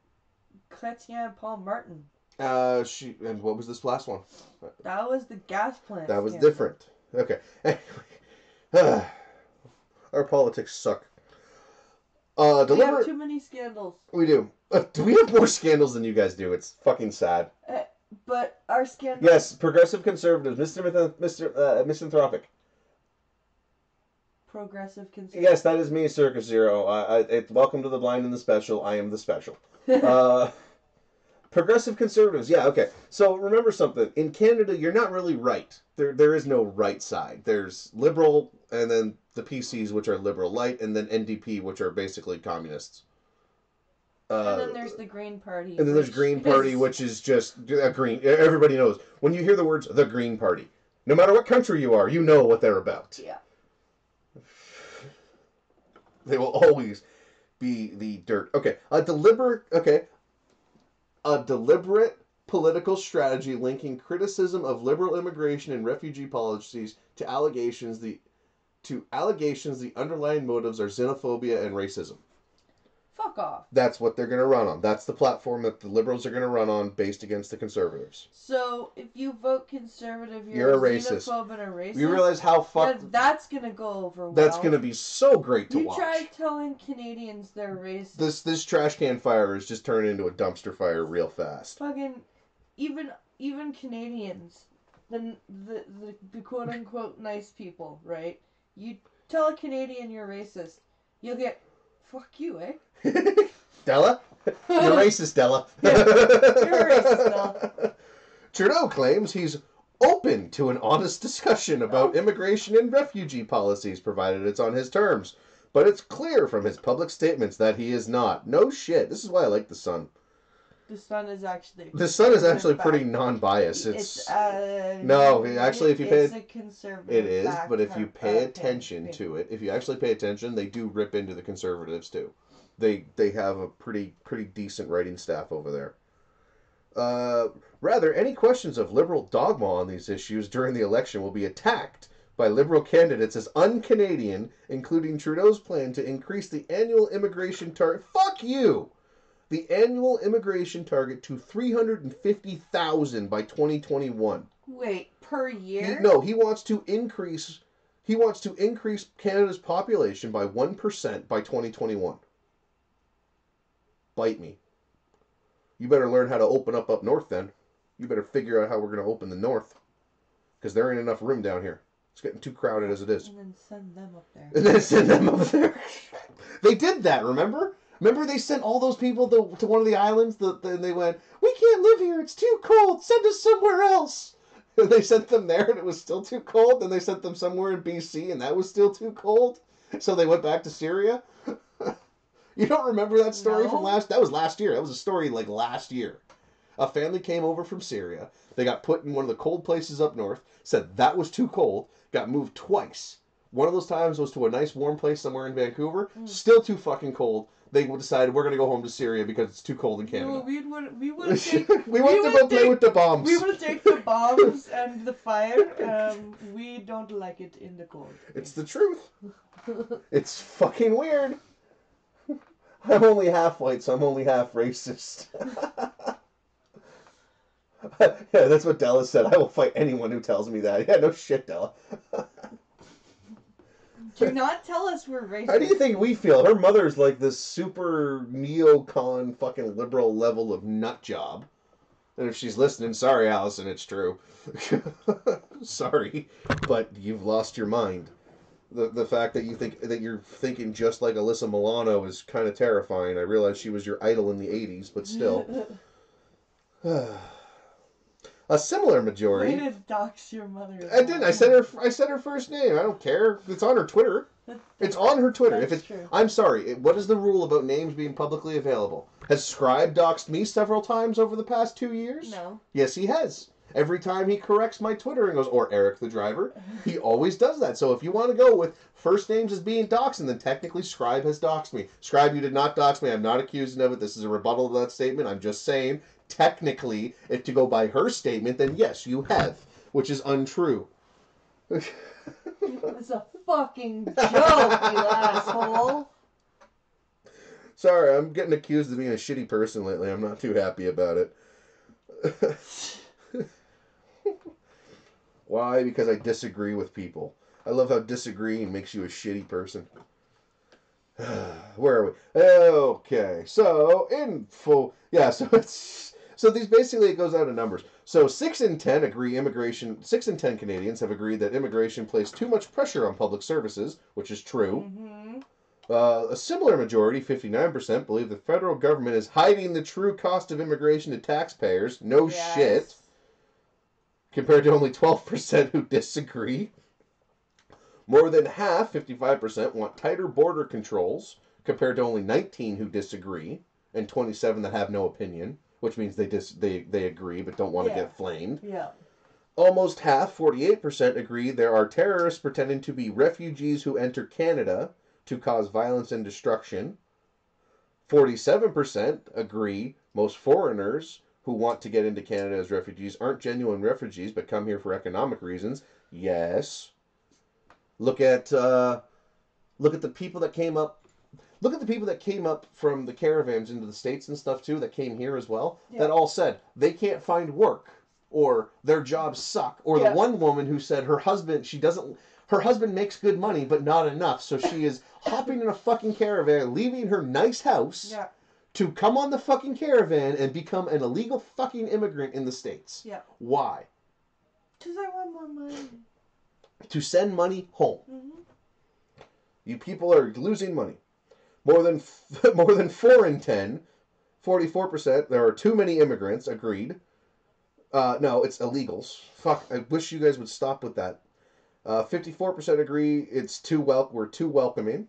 Chrétien and Paul Martin. And what was this last one? That was the gas plant. That was scandal. different. Okay. Anyway, our politics suck. We have too many scandals. We do. Do we have more scandals than you guys do? It's fucking sad. But our scandals... Yes, progressive conservatives, Mr. Misanthropic. Progressive conservative. Yes, that is me, Circus Zero. Welcome to the Blind and the Special. I am the Special. Progressive conservatives. Yeah, okay. So remember something. In Canada, you're not really right. There is no right side. There's liberal, and then the PCs, which are liberal light, and then NDP, which are basically communists. And then there's the Green Party. And then there's Green Party, which is just a green. Everybody knows. When you hear the words, the Green Party, no matter what country you are, you know what they're about. Yeah. They will always be the dirt. Okay. A deliberate political strategy linking criticism of liberal immigration and refugee policies to allegations the underlying motives are xenophobia and racism. Fuck off. That's what they're going to run on. That's the platform that the liberals are going to run on based against the conservatives. So, if you vote conservative, you're a racist. racist. Xenophobe and a racist. You realize how fucked... Yeah, that's going to go over well. That's going to be so great to watch. You try telling Canadians they're racist. This trash can fire is just turning into a dumpster fire real fast. Fucking... Even Canadians, the quote-unquote nice people, right? You tell a Canadian you're racist, you'll get... Fuck you, eh? Della? You're racist, Della. Yeah, you're racist, Della. Trudeau claims he's open to an honest discussion about immigration and refugee policies, provided it's on his terms. But it's clear from his public statements that he is not. No shit. This is why I like The Sun. The Sun is actually... The Sun is actually pretty non-biased. No, actually, if you pay... It's a conservative... It is, but if you pay attention to it, if you actually pay attention, they do rip into the conservatives, too. They have a pretty decent writing staff over there. Rather, any questions of liberal dogma on these issues during the election will be attacked by liberal candidates as un-Canadian, including Trudeau's plan to increase the annual immigration target. Fuck you! The annual immigration target to 350,000 by 2021. Wait, per year? He wants to increase Canada's population by 1% by 2021. Bite me. You better learn how to open up north then. You better figure out how we're going to open the north. Because there ain't enough room down here. It's getting too crowded as it is. And then send them up there. And then send them up there. They did that, remember? Remember they sent all those people to one of the islands? And they went, we can't live here. It's too cold. Send us somewhere else. And they sent them there and it was still too cold. Then they sent them somewhere in BC and that was still too cold. So they went back to Syria. You don't remember that story from That was last year. That was a story like last year. A family came over from Syria. They got put in one of the cold places up north. Said that was too cold. Got moved twice. One of those times was to a nice warm place somewhere in Vancouver. Still too fucking cold. They decided we're going to go home to Syria because it's too cold in Canada. No, we would take... we want to go play with the bombs. We will take the bombs and the fire. We don't like it in the cold. It's the truth. It's fucking weird. I'm only half white, so I'm only half racist. Yeah, that's what Della said. I will fight anyone who tells me that. Yeah, no shit, Della. Do not tell us we're racist. How do you think we feel? Her mother's like this super neocon fucking liberal level of nut job. And if she's listening, sorry, Allison, it's true. Sorry, but you've lost your mind. The fact that you're thinking just like Alyssa Milano is kind of terrifying. I realize she was your idol in the 80s, but still. A similar majority. Way to dox your mother. I didn't. I said her first name. I don't care. It's on her Twitter. It's on her Twitter. That's if it's true. I'm sorry. What is the rule about names being publicly available? Has Scribe doxed me several times over the past 2 years? No. Yes, he has. Every time he corrects my Twitter and goes, or Eric the driver, he always does that. So if you want to go with first names as being doxed, and then technically Scribe has doxed me. Scribe, you did not dox me. I'm not accusing of it. This is a rebuttal of that statement. I'm just saying, technically, if to go by her statement, then yes, you have, which is untrue. It's a fucking joke, you asshole. Sorry, I'm getting accused of being a shitty person lately. I'm not too happy about it. Why? Because I disagree with people. I love how disagreeing makes you a shitty person. Where are we? Okay, so info. Yeah, so these basically it goes out in numbers. So 6 in 10 Canadians have agreed that immigration placed too much pressure on public services, which is true. Mm-hmm. A similar majority, 59%, believe the federal government is hiding the true cost of immigration to taxpayers. No shit. Compared to only 12% who disagree. More than half, 55%, want tighter border controls, compared to only 19 who disagree, and 27 that have no opinion, which means they agree but don't want to get flamed. Yeah. Almost half, 48%, agree there are terrorists pretending to be refugees who enter Canada to cause violence and destruction. 47% agree most foreigners who want to get into Canada as refugees aren't genuine refugees but come here for economic reasons. Yes. Look at the people that came up. Look at the people that came up from the caravans into the States and stuff too, that came here as well, Yeah. that all said they can't find work, or their jobs suck, or the one woman who said her husband makes good money but not enough, so she is hopping in a fucking caravan, leaving her nice house to come on the fucking caravan and become an illegal fucking immigrant in the States. Yeah. Why? Because I want more money. To send money home. Mm-hmm. You people are losing money. More than 4 in 10, 44%. There are too many immigrants. Agreed. No, it's illegals. Fuck. I wish you guys would stop with that. 54% agree we're too welcoming.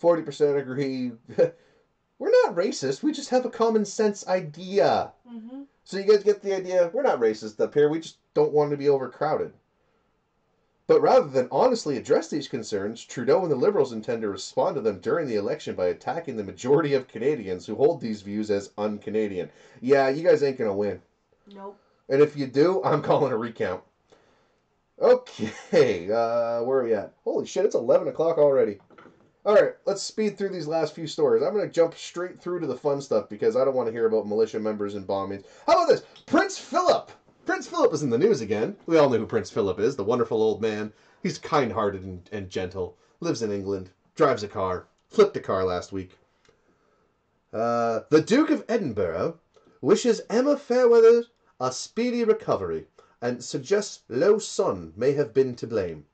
40% agree we're not racist. We just have a common sense idea. Mm-hmm. So you guys get the idea? We're not racist up here. We just don't want to be overcrowded. But rather than honestly address these concerns, Trudeau and the Liberals intend to respond to them during the election by attacking the majority of Canadians who hold these views as un-Canadian. Yeah, you guys ain't going to win. Nope. And if you do, I'm calling a recount. Okay, where are we at? Holy shit, it's 11 o'clock already. Alright, let's speed through these last few stories. I'm going to jump straight through to the fun stuff because I don't want to hear about militia members and bombings. How about this? Prince Philip! Prince Philip is in the news again. We all know who Prince Philip is, the wonderful old man. He's kind-hearted and gentle, lives in England, drives a car, flipped a car last week. The Duke of Edinburgh wishes Emma Fairweather a speedy recovery and suggests low sun may have been to blame.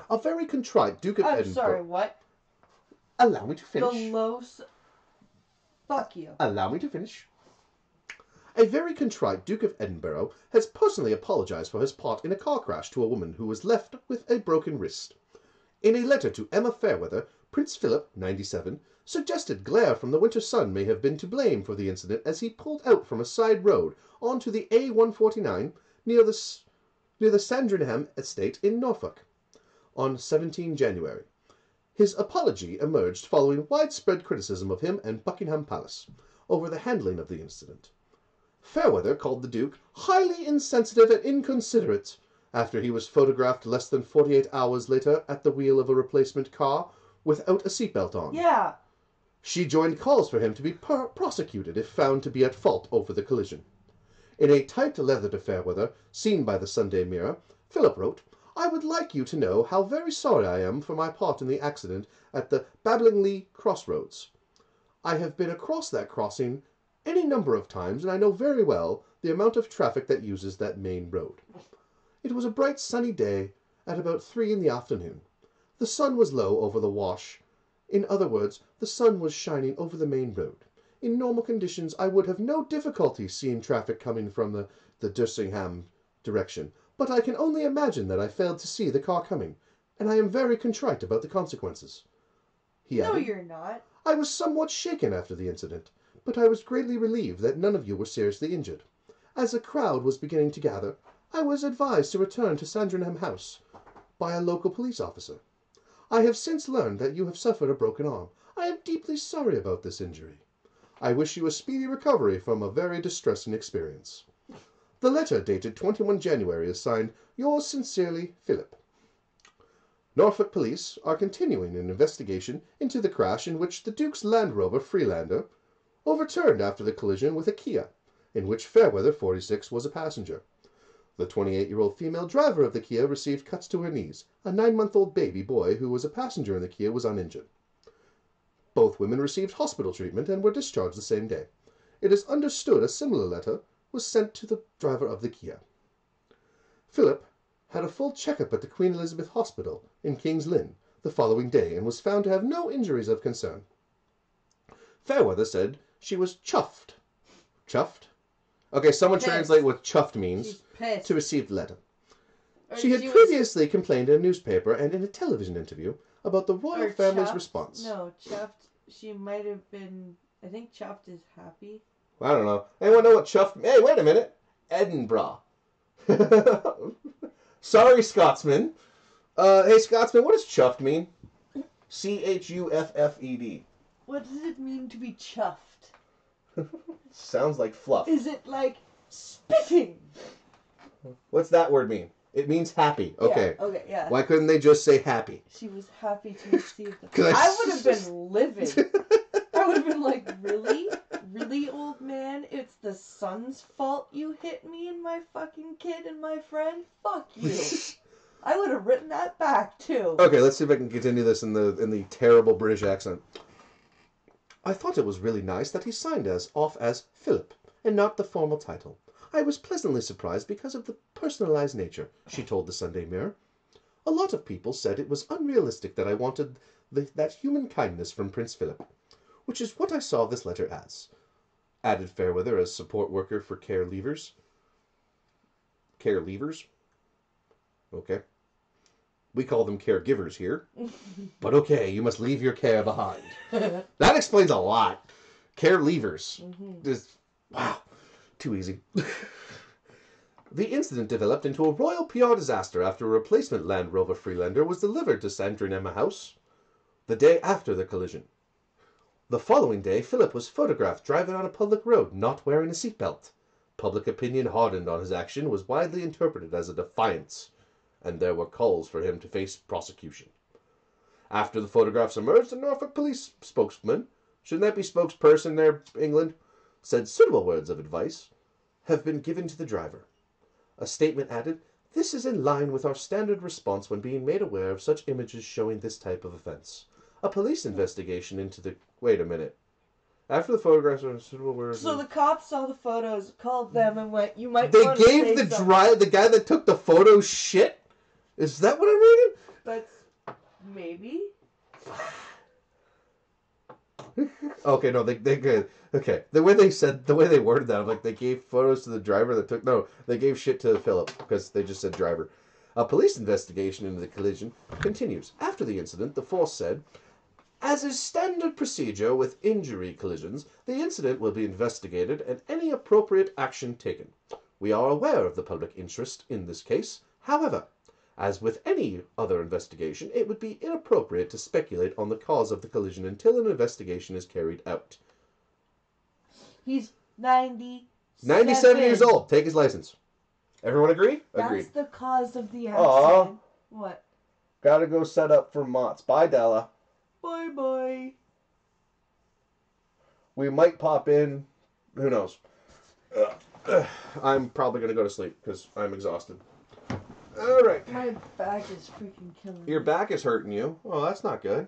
A very contrite Duke of Edinburgh... I'm sorry, what? Allow me to finish. The low... Fuck you. Allow me to finish. A very contrite Duke of Edinburgh has personally apologized for his part in a car crash to a woman who was left with a broken wrist. In a letter to Emma Fairweather, Prince Philip, 97, suggested glare from the winter sun may have been to blame for the incident as he pulled out from a side road onto the A149 near the Sandringham estate in Norfolk on 17 January. His apology emerged following widespread criticism of him and Buckingham Palace over the handling of the incident. Fairweather called the Duke highly insensitive and inconsiderate after he was photographed less than 48 hours later at the wheel of a replacement car without a seatbelt on. Yeah. She joined calls for him to be prosecuted if found to be at fault over the collision. In a typed letter to Fairweather, seen by the Sunday Mirror, Philip wrote, "I would like you to know how very sorry I am for my part in the accident at the Bablingley crossroads. I have been across that crossing any number of times, and I know very well the amount of traffic that uses that main road. It was a bright sunny day at about 3 in the afternoon. The sun was low over the wash. In other words, the sun was shining over the main road. In normal conditions, I would have no difficulty seeing traffic coming from the Dursingham direction, but I can only imagine that I failed to see the car coming, and I am very contrite about the consequences." He added, No, you're not. "I was somewhat shaken after the incident, but I was greatly relieved that none of you were seriously injured. As a crowd was beginning to gather, I was advised to return to Sandringham House by a local police officer. I have since learned that you have suffered a broken arm. I am deeply sorry about this injury. I wish you a speedy recovery from a very distressing experience." The letter, dated 21 January, is signed, "Yours sincerely, Philip." Norfolk police are continuing an investigation into the crash in which the Duke's Land Rover Freelander overturned after the collision with a Kia, in which Fairweather, 46, was a passenger. The 28-year-old female driver of the Kia received cuts to her knees. A 9-month-old baby boy who was a passenger in the Kia was uninjured. Both women received hospital treatment and were discharged the same day. It is understood a similar letter was sent to the driver of the Kia. Philip had a full checkup at the Queen Elizabeth Hospital in King's Lynn the following day and was found to have no injuries of concern. Fairweather said she was chuffed. Chuffed? Okay, someone Pissed. translate what chuffed means She's pissed. to receive the letter. Or She had previously complained in a newspaper and in a television interview about the royal family's chuffed? response. No, chuffed. She might have been... I think chuffed is happy. I don't know. Anyone know what chuffed... Hey, wait a minute. Edinburgh. Sorry, Scotsman. Hey, Scotsman, what does chuffed mean? Chuffed. What does it mean to be chuffed? Sounds like fluff. Is it like spitting? What's that word mean? It means happy. Okay. Yeah, okay, yeah. Why couldn't they just say happy? She was happy to receive them. I would have been livid. I would have been like, really? Really, old man? It's the sun's fault you hit me and my fucking kid and my friend? Fuck you. I would have written that back, too. Okay, let's see if I can continue this in the terrible British accent. I thought it was really nice that he signed off as Philip, and not the formal title. I was pleasantly surprised because of the personalized nature, she told the Sunday Mirror. A lot of people said it was unrealistic that I wanted that human kindness from Prince Philip, which is what I saw this letter as. Added Fairweather as support worker for care leavers. Care leavers? Okay. We call them caregivers here. But okay, you must leave your care behind. That explains a lot. Care leavers. Just, wow. Too easy. The incident developed into a royal PR disaster after a replacement Land Rover Freelander was delivered to Sandringham Emma House the day after the collision. The following day, Philip was photographed driving on a public road not wearing a seatbelt. Public opinion hardened on his action was widely interpreted as a defiance, and there were calls for him to face prosecution. After the photographs emerged, a Norfolk police spokesman, shouldn't that be spokesperson there, England, said suitable words of advice have been given to the driver. A statement added, "This is in line with our standard response when being made aware of such images showing this type of offense. A police investigation into the..." Wait a minute. After the photographs are suitable words... So the cops saw the photos, called them, and went, you might They want to gave the guy that took the photo shit? Is that what I'm reading? That's... maybe? Okay, no, they good. Okay, the way they worded that, I'm like, they gave photos to the driver that took... No, they gave shit to Philip, because they just said driver. A police investigation into the collision continues. After the incident, the force said, "As is standard procedure with injury collisions, the incident will be investigated and any appropriate action taken. We are aware of the public interest in this case. However, as with any other investigation, it would be inappropriate to speculate on the cause of the collision until an investigation is carried out." He's 97. 97 years old. Take his license. Everyone agree? Agreed. That's the cause of the accident. Aw. What? Gotta go set up for Mott's. Bye, Della. Bye-bye. We might pop in. Who knows? I'm probably gonna go to sleep because I'm exhausted. All right. My back is freaking killing me. Your back is hurting you. Oh, that's not good.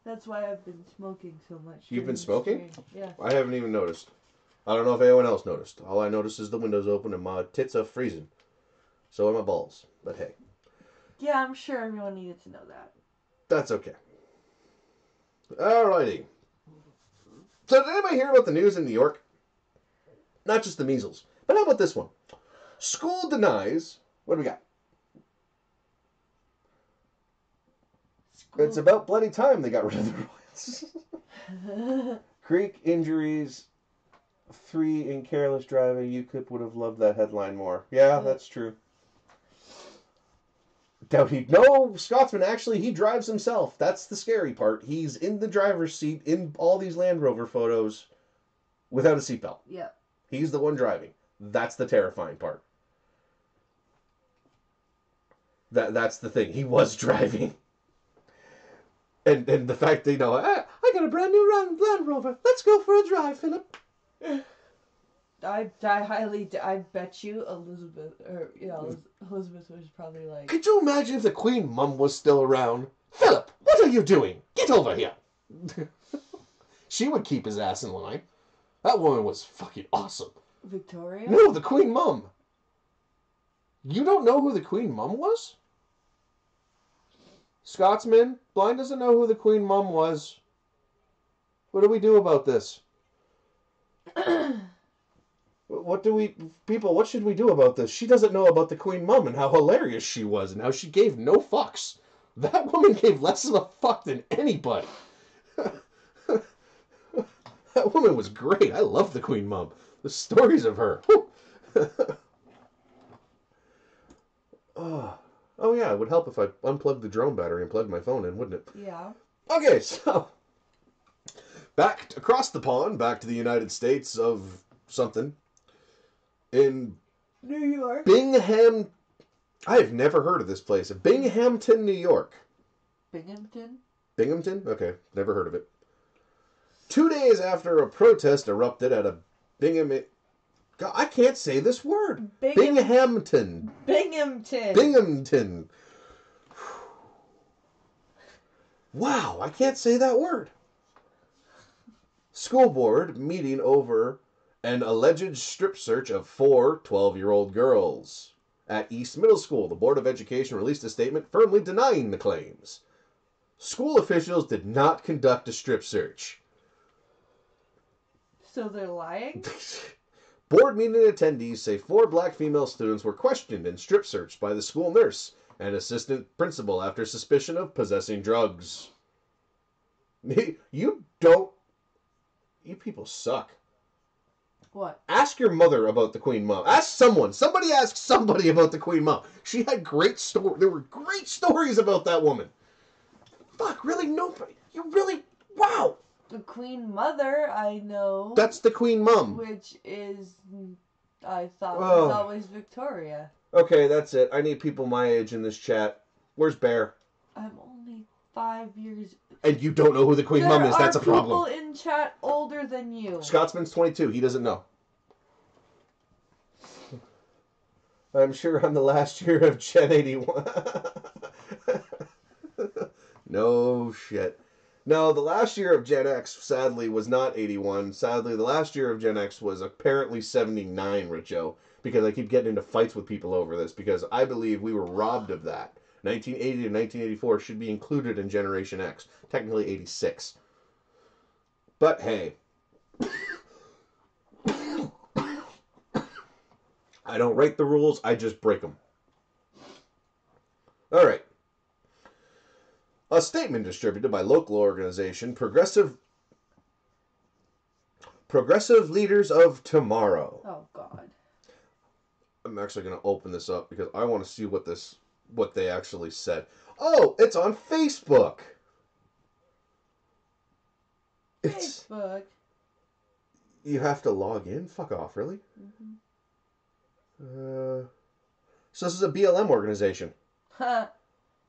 That's why I've been smoking so much. You've been smoking? Yeah. I haven't even noticed. I don't know if anyone else noticed. All I noticed is the windows open and my tits are freezing. So are my balls. But hey. Yeah, I'm sure everyone needed to know that. That's okay. Alrighty. So did anybody hear about the news in New York? Not just the measles. But how about this one? School denies... What do we got? It's about bloody time they got rid of the Royals. Creek injuries, 3 in careless driving. UKIP would have loved that headline more. Yeah, that's true. No, Scotsman, actually, he drives himself. That's the scary part. He's in the driver's seat in all these Land Rover photos without a seatbelt. Yep. He's the one driving. That's the terrifying part. That's the thing. He was driving. And the fact that, I got a brand new Land Rover. Let's go for a drive, Philip. I bet you Elizabeth was probably like... Could you imagine if the Queen Mum was still around? Philip, what are you doing? Get over here. She would keep his ass in line. That woman was fucking awesome. Victoria? No, the Queen Mum. You don't know who the Queen Mum was? Scotsman, Blind doesn't know who the Queen Mum was. What do we do about this? What should we do about this? She doesn't know about the Queen Mum and how hilarious she was and how she gave no fucks. That woman gave less of a fuck than anybody. That woman was great. I love the Queen Mum. The stories of her. Oh yeah, it would help if I unplugged the drone battery and plugged my phone in, wouldn't it? Yeah. Okay, so back across the pond, back to the United States of something. In New York. Bingham, I have never heard of this place. Binghamton, New York. Binghamton? Binghamton? Okay, never heard of it. 2 days after a protest erupted at a Bingham... God, I can't say this word. Binghamton. Binghamton. Binghamton. Wow, I can't say that word. School board meeting over an alleged strip search of 4 12-year-old girls. At East Middle School, the Board of Education released a statement firmly denying the claims. School officials did not conduct a strip search. So they're lying? Board meeting attendees say 4 black female students were questioned and strip searched by the school nurse and assistant principal after suspicion of possessing drugs. You people suck. What? Ask your mother about the Queen Mom. Ask someone. Somebody ask somebody about the Queen Mom. She had great stories. There were great stories about that woman. Fuck, really? Nobody? You really? Wow. The Queen Mother, I know. That's the Queen Mom. Which is, I thought, was always Victoria. Okay, that's it. I need people my age in this chat. Where's Bear? I'm only 5 years... And you don't know who the Queen Mum is. That's a problem. There are people in chat older than you. Scotsman's 22. He doesn't know. I'm sure I'm the last year of Gen 81. No shit. No, the last year of Gen X, sadly, was not 81. Sadly, the last year of Gen X was apparently 79, Richo. Because I keep getting into fights with people over this. Because I believe we were robbed of that. 1980 to 1984 should be included in Generation X. Technically 86. But hey. I don't write the rules, I just break them. Alright. A statement distributed by local organization Progressive Leaders of Tomorrow. Oh, God. I'm actually going to open this up because I want to see what they actually said. Oh, it's on Facebook. Facebook. You have to log in? Fuck off, really? Mm-hmm. So this is a BLM organization. Huh.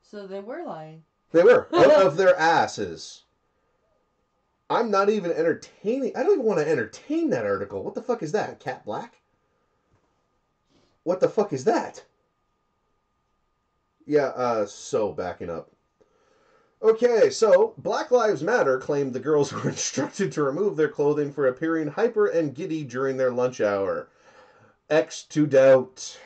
So they were lying. They were. Out of their asses. I'm not even entertaining. I don't even want to entertain that article. What the fuck is that? Cat Black? What the fuck is that? Yeah, so backing up. Okay, so Black Lives Matter claimed the girls were instructed to remove their clothing for appearing hyper and giddy during their lunch hour. X to doubt.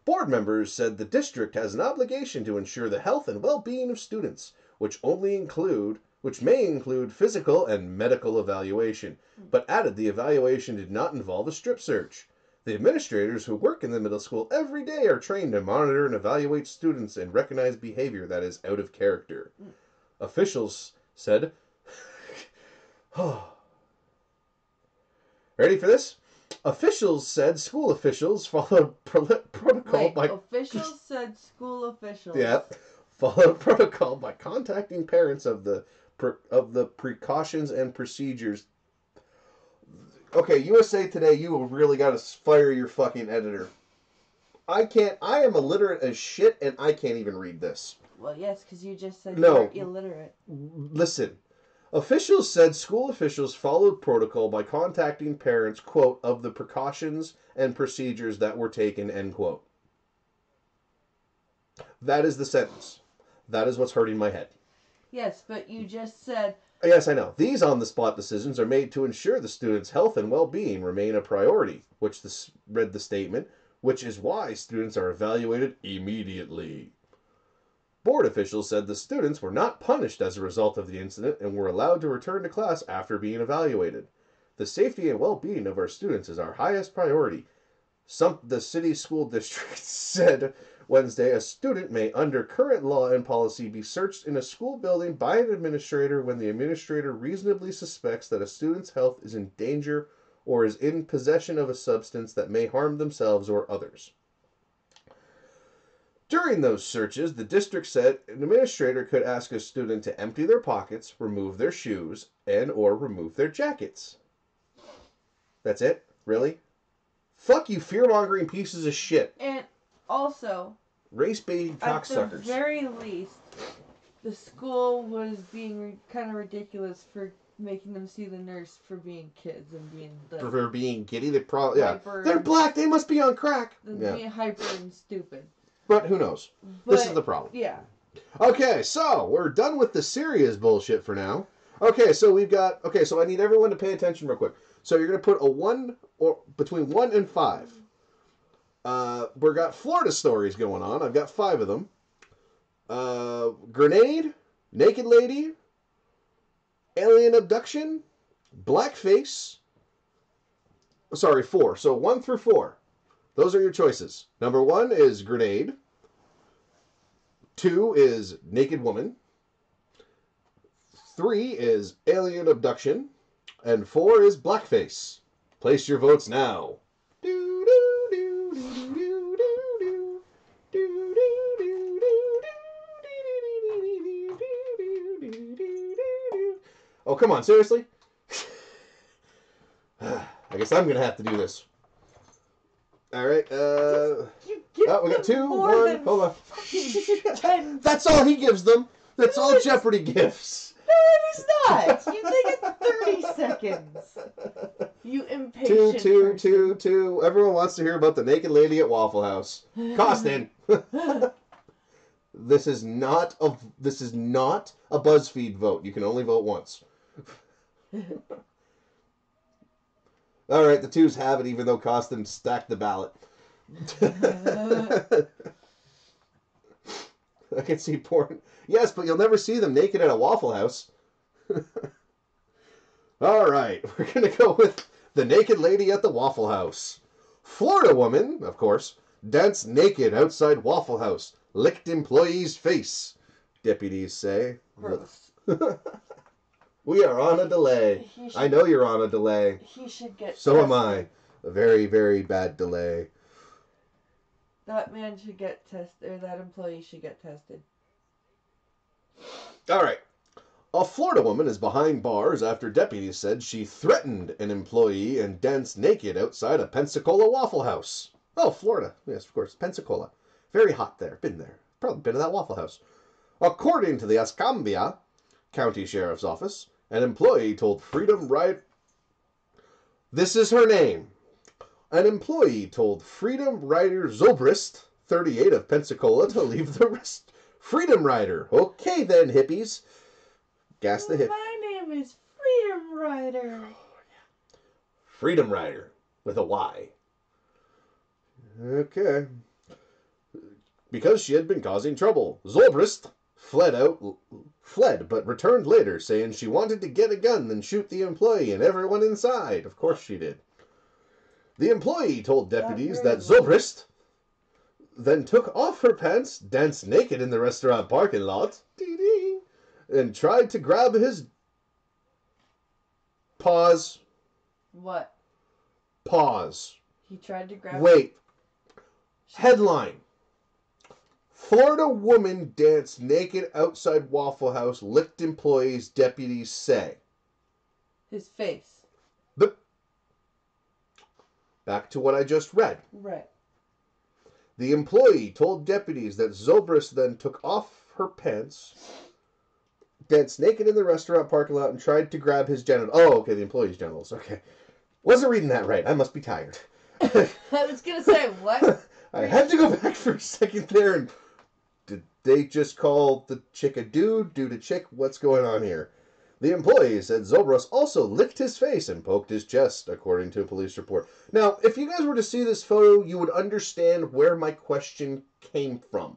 Board members said the district has an obligation to ensure the health and well-being of students, which may include physical and medical evaluation, but added the evaluation did not involve a strip search. The administrators who work in the middle school every day are trained to monitor and evaluate students and recognize behavior that is out of character. Officials said... Ready for this? Officials said school officials followed protocol by... Officials said school officials. Yeah. Followed protocol by contacting parents of the precautions and procedures. Okay, USA Today, you really got to fire your fucking editor. I am illiterate as shit, and I can't even read this. Well, yes, because you just said you're illiterate. Listen. Officials said school officials followed protocol by contacting parents, quote, of the precautions and procedures that were taken, end quote. That is the sentence. That is what's hurting my head. Yes, but you just said... Yes, I know. These on-the-spot decisions are made to ensure the students' health and well-being remain a priority, read the statement, which is why students are evaluated immediately. Board officials said the students were not punished as a result of the incident and were allowed to return to class after being evaluated. The safety and well-being of our students is our highest priority. The city school district said Wednesday a student may, under current law and policy, be searched in a school building by an administrator when the administrator reasonably suspects that a student's health is in danger or is in possession of a substance that may harm themselves or others. During those searches, the district said an administrator could ask a student to empty their pockets, remove their shoes, and/or remove their jackets. That's it? Really? Fuck you fear-mongering pieces of shit. And Also, Race-baiting at the cocksuckers. very least, the school was being kind of ridiculous for making them see the nurse for being kids and being For being giddy, they probably they're and, black. They must be on crack. being hyper and stupid. But who knows? This is the problem. Yeah. Okay, so we're done with the serious bullshit for now. Okay, so we've got. Okay, so I need everyone to pay attention real quick. So you're gonna put a 1 or between 1 and 5. We've got Florida stories going on. I've got 5 of them. Grenade, naked lady, alien abduction, blackface. Sorry, 4. So 1 through 4. Those are your choices. Number 1 is grenade. 2 is naked woman. 3 is alien abduction. And 4 is blackface. Place your votes now. Oh, come on, seriously? I guess I'm going to have to do this. All right. We got 2, 1. Hold on. That's all he gives them. That's all Jeopardy gives. No, it is not. You think it's 30 seconds. You impatient 2. Everyone wants to hear about the naked lady at Waffle House. Costin. This is not a BuzzFeed vote. You can only vote once. All right, the 2s have it, even though Costin stacked the ballot. I can see porn. Yes, but you'll never see them naked at a Waffle House. All right, we're going to go with the naked lady at the Waffle House. Florida woman, of course, danced naked outside Waffle House, licked employee's face, deputies say. Gross. We are on a delay. I know you're on a delay. He should get So tested. am I. A very, very bad delay. That man should get tested, or that employee should get tested. All right. A Florida woman is behind bars after deputies said she threatened an employee and danced naked outside a Pensacola Waffle House. Oh, Florida. Yes, of course. Pensacola. Very hot there. Been there. Probably been to that Waffle House. According to the Escambia County Sheriff's Office, an employee told Freedom Rider... This is her name. An employee told Freedom Rider Zobrist, 38 of Pensacola, to leave the rest. Freedom Rider. Okay then, hippies. Gas the hip. My name is Freedom Rider. Freedom Rider. With a Y. Okay. Because she had been causing trouble. Zobrist fled, but returned later, saying she wanted to get a gun and shoot the employee and everyone inside. Of course she did. The employee told deputies that Zobrist then took off her pants, danced naked in the restaurant parking lot, and tried to grab his... Pause. What? Pause. He tried to grab... Wait. Headline. Florida woman danced naked outside Waffle House, licked employees, deputies say. His face. Back to what I just read. Right. The employee told deputies that Zobrist then took off her pants, danced naked in the restaurant parking lot, and tried to grab his genitals. Oh, okay, the employee's genitals. Okay. Wasn't reading that right. I must be tired. I was going to say, what? I had to go back for a second there. And did they just call the chick a dude a chick? What's going on here? The employee said Zobrist also licked his face and poked his chest, according to a police report. Now, if you guys were to see this photo, you would understand where my question came from.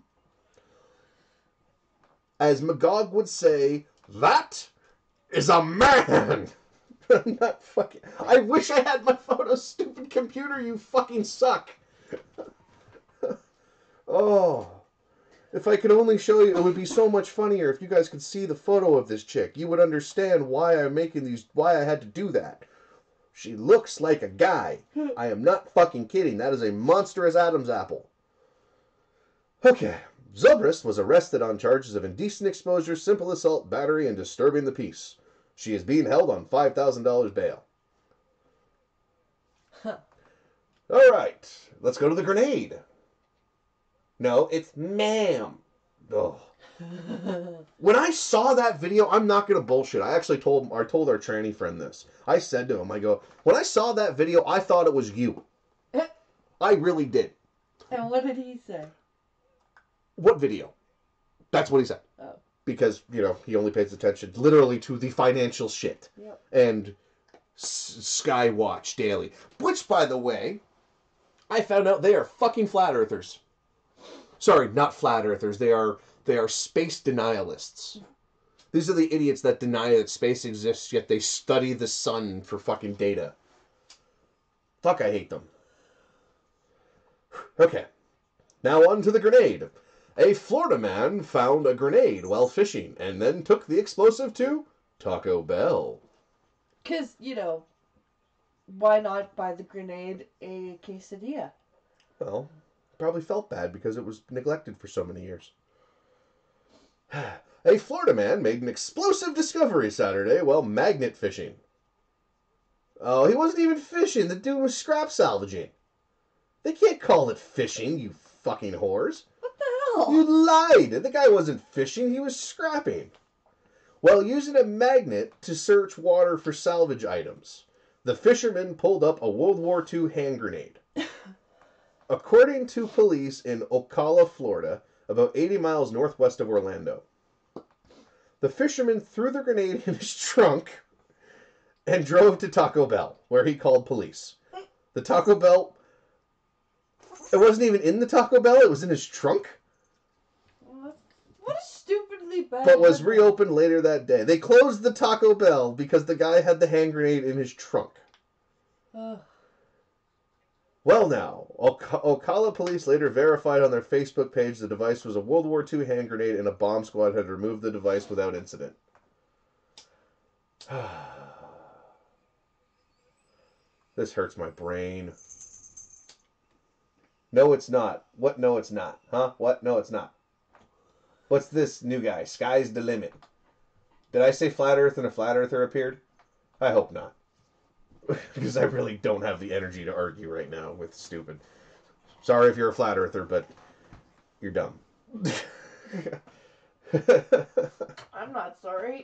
As Magog would say, that is a man! I'm not fucking... I wish I had my photo, stupid computer, you fucking suck! Oh... If I could only show you, it would be so much funnier if you guys could see the photo of this chick. You would understand why I'm making these, why I had to do that. She looks like a guy. I am not fucking kidding. That is a monstrous Adam's apple. Okay. Zobrist was arrested on charges of indecent exposure, simple assault, battery, and disturbing the peace. She is being held on $5,000 bail. All right. Let's go to the grenade. No, it's ma'am. Ugh. When I saw that video, I'm not gonna bullshit. I told our tranny friend this. I said to him, I go, when I saw that video, I thought it was you. I really did. And what did he say? What video? That's what he said. Oh. Because, he only pays attention literally to the financial shit. Yep. And Skywatch Daily. Which, by the way, I found out they are fucking flat earthers. Sorry, not flat earthers. They are space denialists. These are the idiots that deny that space exists, yet they study the sun for fucking data. Fuck, I hate them. Okay. Now on to the grenade. A Florida man found a grenade while fishing and then took the explosive to Taco Bell. Because, why not buy the grenade a quesadilla? Well, probably felt bad because it was neglected for so many years. A Florida man made an explosive discovery Saturday while magnet fishing. Oh, he wasn't even fishing. The dude was scrap salvaging. They can't call it fishing, you fucking whores. What the hell? You lied. The guy wasn't fishing. He was scrapping. While using a magnet to search water for salvage items, the fisherman pulled up a World War II hand grenade. According to police in Ocala, Florida, about 80 miles northwest of Orlando, the fisherman threw the grenade in his trunk and drove to Taco Bell, where he called police. The Taco Bell... It wasn't even in the Taco Bell, it was in his trunk. What a stupidly bad... But was reopened later that day. They closed the Taco Bell because the guy had the hand grenade in his trunk. Well now, Ocala police later verified on their Facebook page the device was a World War II hand grenade and a bomb squad had removed the device without incident. This hurts my brain. No, it's not. What? No, it's not. Huh? What? No, it's not. What's this new guy? Sky's the limit. Did I say flat earth and a flat earther appeared? I hope not. Because I really don't have the energy to argue right now with stupid. Sorry if you're a flat earther, but you're dumb. I'm not sorry.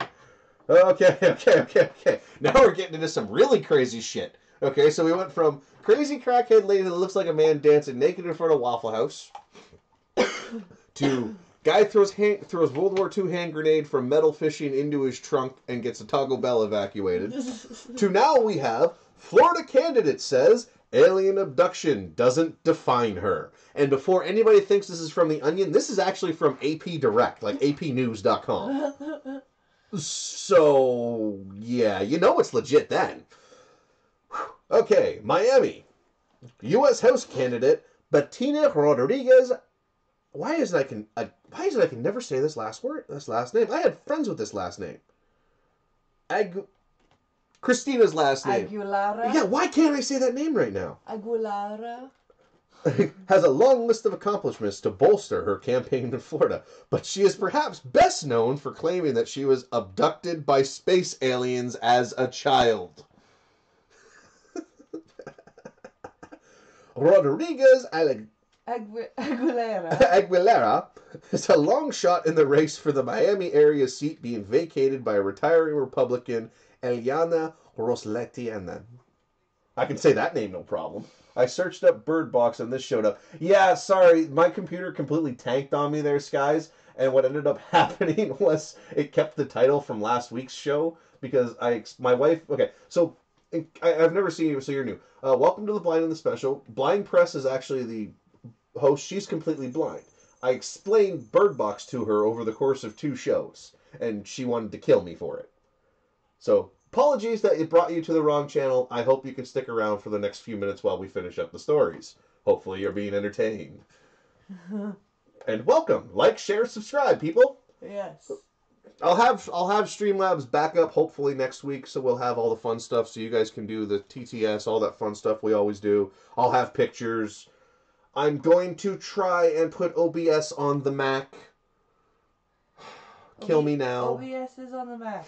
Okay. Now we're getting into some really crazy shit. Okay, so we went from crazy crackhead lady that looks like a man dancing naked in front of Waffle House to guy throws World War II hand grenade from metal fishing into his trunk and gets a Taco Bell evacuated. To now we have Florida candidate says alien abduction doesn't define her. And before anybody thinks this is from The Onion, this is actually from AP Direct, like apnews.com. So, yeah, it's legit then. Okay, Miami. U.S. House candidate Bettina Rodriguez. Why is it I can never say this last name? I had friends with this last name. Christina's last name. Aguilera. Yeah, why can't I say that name right now? Aguilera. Has a long list of accomplishments to bolster her campaign in Florida, but she is perhaps best known for claiming that she was abducted by space aliens as a child. Rodriguez Aguilera is a long shot in the race for the Miami area seat being vacated by retiring Republican Eliana Rosletti. I can say that name no problem. I searched up Bird Box and this showed up. Yeah, sorry, my computer completely tanked on me there, Skies. And what ended up happening was it kept the title from last week's show because my wife... Okay, so I've never seen you, so you're new. Welcome to the Blind and the Special. Blind Press is actually the host. She's completely blind. I explained Bird Box to her over the course of 2 shows, and she wanted to kill me for it. So, apologies that it brought you to the wrong channel. I hope you can stick around for the next few minutes while we finish up the stories. Hopefully you're being entertained. And welcome. Like, share, subscribe, people. Yes. I'll have Streamlabs back up hopefully next week, so we'll have all the fun stuff so you guys can do the TTS, all that fun stuff we always do. I'll have pictures. I'm going to try and put OBS on the Mac. Kill me now. OBS is on the Mac.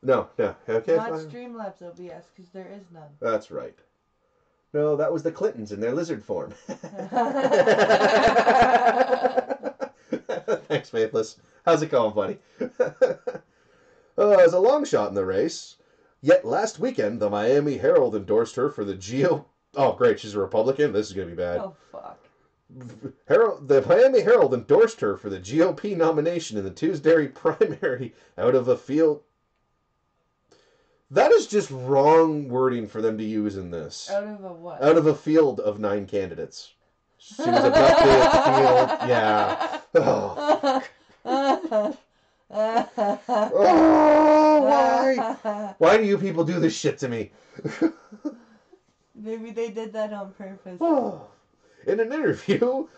No, okay. Not fine. Streamlabs OBS, because there is none. That's right. No, that was the Clintons in their lizard form. Faithless. How's it going, buddy? As a long shot in the race, yet last weekend the Miami Herald endorsed her for the Oh, great, she's a Republican? This is going to be bad. Oh, fuck. The Miami Herald endorsed her for the GOP nomination in the Tuesday primary out of a field... That is just wrong wording for them to use in this. Out of a what? Out of a field of 9 candidates. She was abducted at field. Yeah. Oh. Oh, why? Why do you people do this shit to me? Maybe they did that on purpose. Oh. In an interview,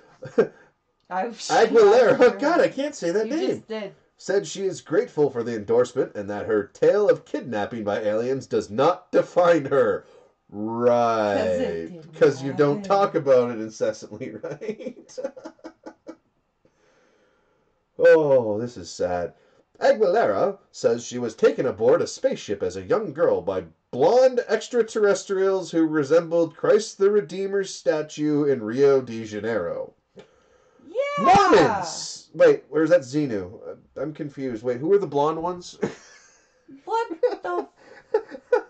Aguilera, oh God, I can't say that you name. Just did. Said she is grateful for the endorsement and that her tale of kidnapping by aliens does not define her. Right. Because you don't talk about it incessantly, right? Oh, this is sad. Aguilera says she was taken aboard a spaceship as a young girl by blonde extraterrestrials who resembled Christ the Redeemer's statue in Rio de Janeiro. Yeah! Mormons! Wait, where's that Xenu? I'm confused. Wait, who are the blonde ones? What the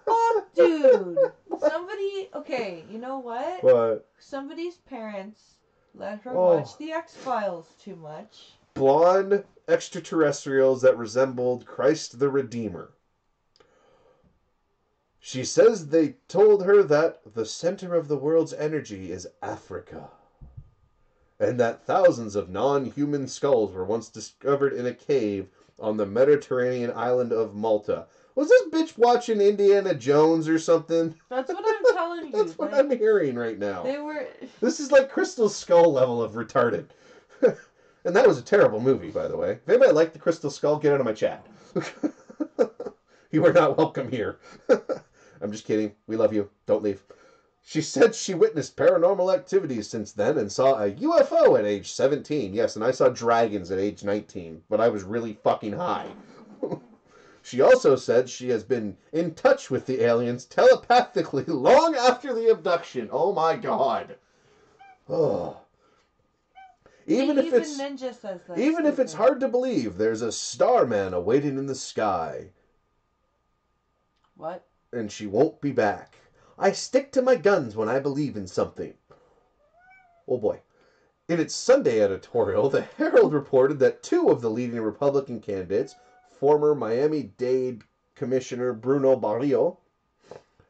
fuck, dude? Somebody... Okay, you know what? What? Somebody's parents let her watch the X-Files too much. Blonde extraterrestrials that resembled Christ the Redeemer. She says they told her that the center of the world's energy is Africa, and that thousands of non-human skulls were once discovered in a cave on the Mediterranean island of Malta. Was this bitch watching Indiana Jones or something? That's what I'm telling you. That's what I'm hearing right now. They were... This is like Crystal Skull level of retarded. And that was a terrible movie, by the way. If anybody liked the Crystal Skull, get out of my chat. You are not welcome here. I'm just kidding. We love you. Don't leave. She said she witnessed paranormal activities since then and saw a UFO at age 17. Yes, and I saw dragons at age 19, but I was really fucking high. She also said she has been in touch with the aliens telepathically long after the abduction. Oh my God. Oh. Even if Ninja says that. Even if it's hard to believe, there's a starman awaiting in the sky. What? And she won't be back. I stick to my guns when I believe in something. Oh boy. In its Sunday editorial, the Herald reported that 2 of the leading Republican candidates, former Miami-Dade Commissioner Bruno Barrio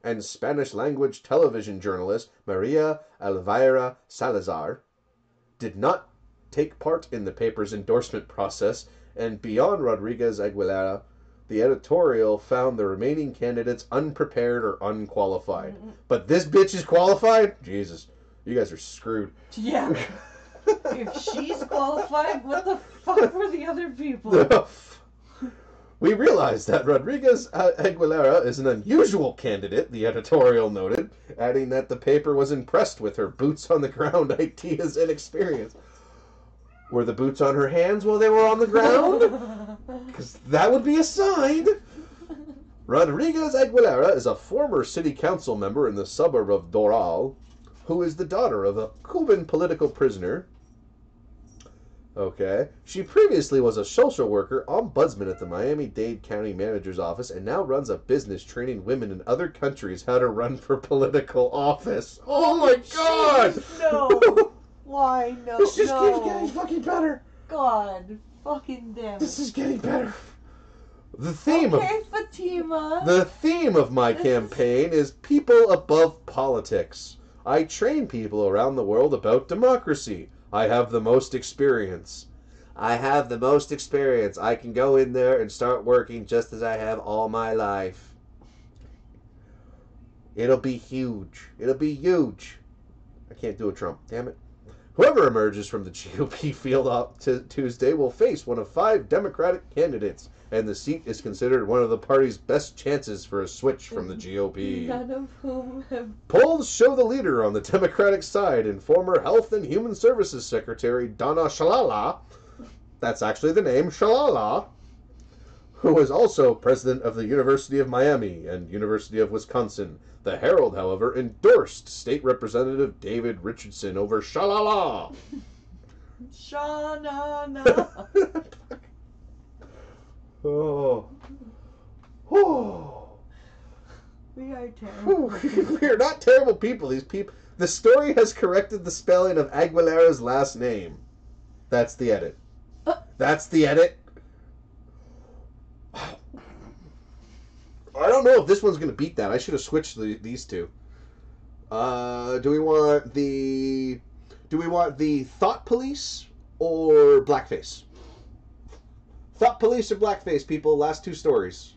and Spanish-language television journalist Maria Elvira Salazar, did not take part in the paper's endorsement process, and beyond Rodriguez Aguilera, the editorial found the remaining candidates unprepared or unqualified. But this bitch is qualified? Jesus, you guys are screwed. Yeah. If she's qualified, what the fuck were the other people? We realize that Rodriguez Aguilera is an unusual candidate, the editorial noted, adding that the paper was impressed with her boots-on-the-ground ideas and experience. Were the boots on her hands while they were on the ground? Because that would be a sign. Rodriguez Aguilera is a former city council member in the suburb of Doral, who is the daughter of a Cuban political prisoner. Okay. She previously was a social worker, ombudsman at the Miami-Dade County Manager's Office, and now runs a business training women in other countries how to run for political office. Oh my God! Jeez, no! Why? No, this just keeps getting fucking better. God, fucking damn it. This is getting better. The theme Fatima. The theme of my campaign is people above politics. I train people around the world about democracy. I have the most experience. I can go in there and start working just as I have all my life. It'll be huge. I can't do a Trump, damn it. Whoever emerges from the GOP field Tuesday will face one of 5 Democratic candidates, and the seat is considered one of the party's best chances for a switch from the GOP. None of whom have... Polls show the leader on the Democratic side in former Health and Human Services Secretary Donna Shalala, that's actually the name, Shalala, who is also president of the University of Miami and University of Wisconsin. The Herald, however, endorsed State Representative David Richardson over Shalala. Sha-na-na. Oh. Oh. We are terrible. We are not terrible people. These people. The story has corrected the spelling of Aguilera's last name. That's the edit. That's the edit. I don't know if this one's going to beat that. I should have switched these two. Do we want the Thought Police or Blackface? Thought Police or Blackface, people? Last two stories.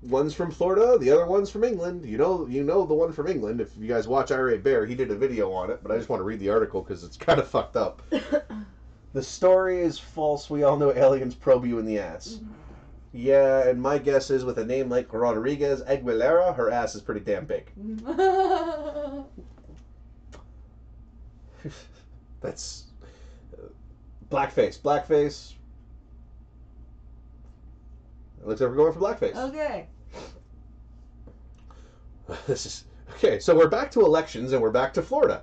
One's from Florida, the other one's from England. You know the one from England. If you guys watch Ira Bear, he did a video on it, but I just want to read the article because it's kind of fucked up. The story is false. We all know aliens probe you in the ass. Yeah, and my guess is with a name like Rodriguez Aguilera, her ass is pretty damn big. That's Blackface. Blackface. It looks like we're going for Blackface. Okay. This is okay. So we're back to elections, and we're back to Florida.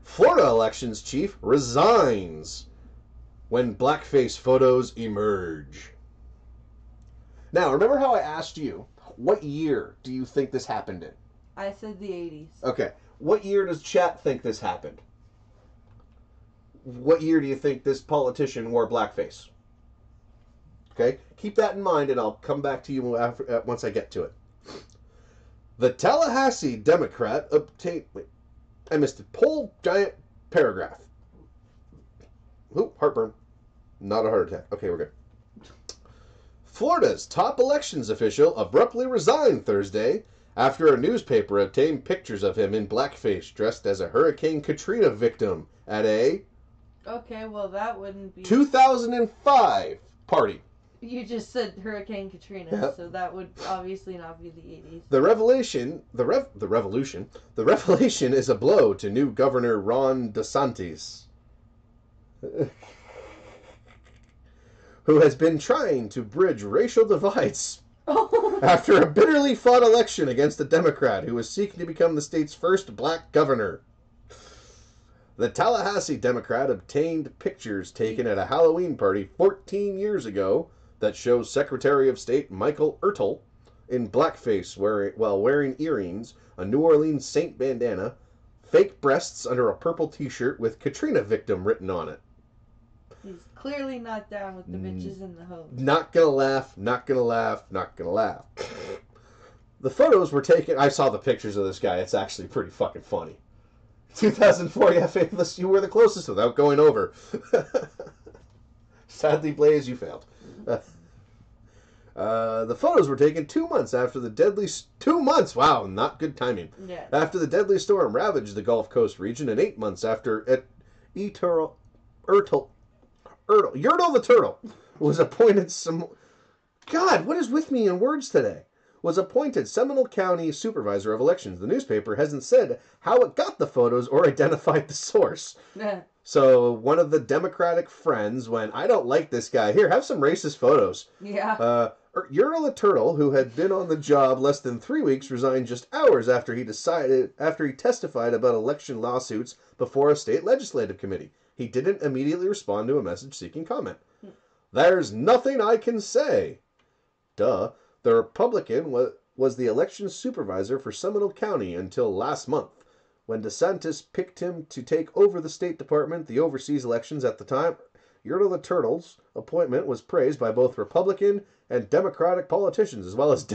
Florida elections chief resigns when blackface photos emerge. Now, remember how I asked you, what year do you think this happened in? I said the 80s. Okay. What year does chat think this happened? What year do you think this politician wore blackface? Okay? Keep that in mind, and I'll come back to you once I get to it. The Tallahassee Democrat obtained... Wait, I missed it. Whole giant paragraph. Ooh, heartburn. Not a heart attack. Okay, we're good. Florida's top elections official abruptly resigned Thursday after a newspaper obtained pictures of him in blackface dressed as a Hurricane Katrina victim at a... Okay, well that wouldn't be... 2005 party. You just said Hurricane Katrina, Yep. so that would obviously not be the 80s. The revelation is a blow to new Governor Ron DeSantis, who has been trying to bridge racial divides after a bitterly fought election against a Democrat who was seeking to become the state's first black governor. The Tallahassee Democrat obtained pictures taken at a Halloween party 14 years ago that shows Secretary of State Michael Ertel in blackface while wearing earrings, a New Orleans Saint bandana, fake breasts under a purple t-shirt with Katrina victim written on it. He's clearly not down with the bitches in the hose. Not gonna laugh, not gonna laugh, not gonna laugh. The photos were taken... I saw the pictures of this guy. It's actually pretty fucking funny. 2004, yeah, Faithless, you were the closest without going over. Sadly, Blaze, you failed. The photos were taken 2 months after the deadly... 2 months! Wow, not good timing. Yeah. After the deadly storm ravaged the Gulf Coast region, and 8 months after Yertle the Turtle was appointed some... God, what is with me in words today? Was appointed Seminole County Supervisor of Elections. The newspaper hasn't said how it got the photos or identified the source. So one of the Democratic friends went, I don't like this guy. Here, have some racist photos. Yeah. Yertle the Turtle, who had been on the job less than 3 weeks, resigned just hours after he testified about election lawsuits before a state legislative committee. He didn't immediately respond to a message seeking comment. There's nothing I can say. Duh. The Republican was the election supervisor for Seminole County until last month, when DeSantis picked him to take over the State Department, the overseas elections at the time. Yertle the Turtle's appointment was praised by both Republican and Democratic politicians, as well as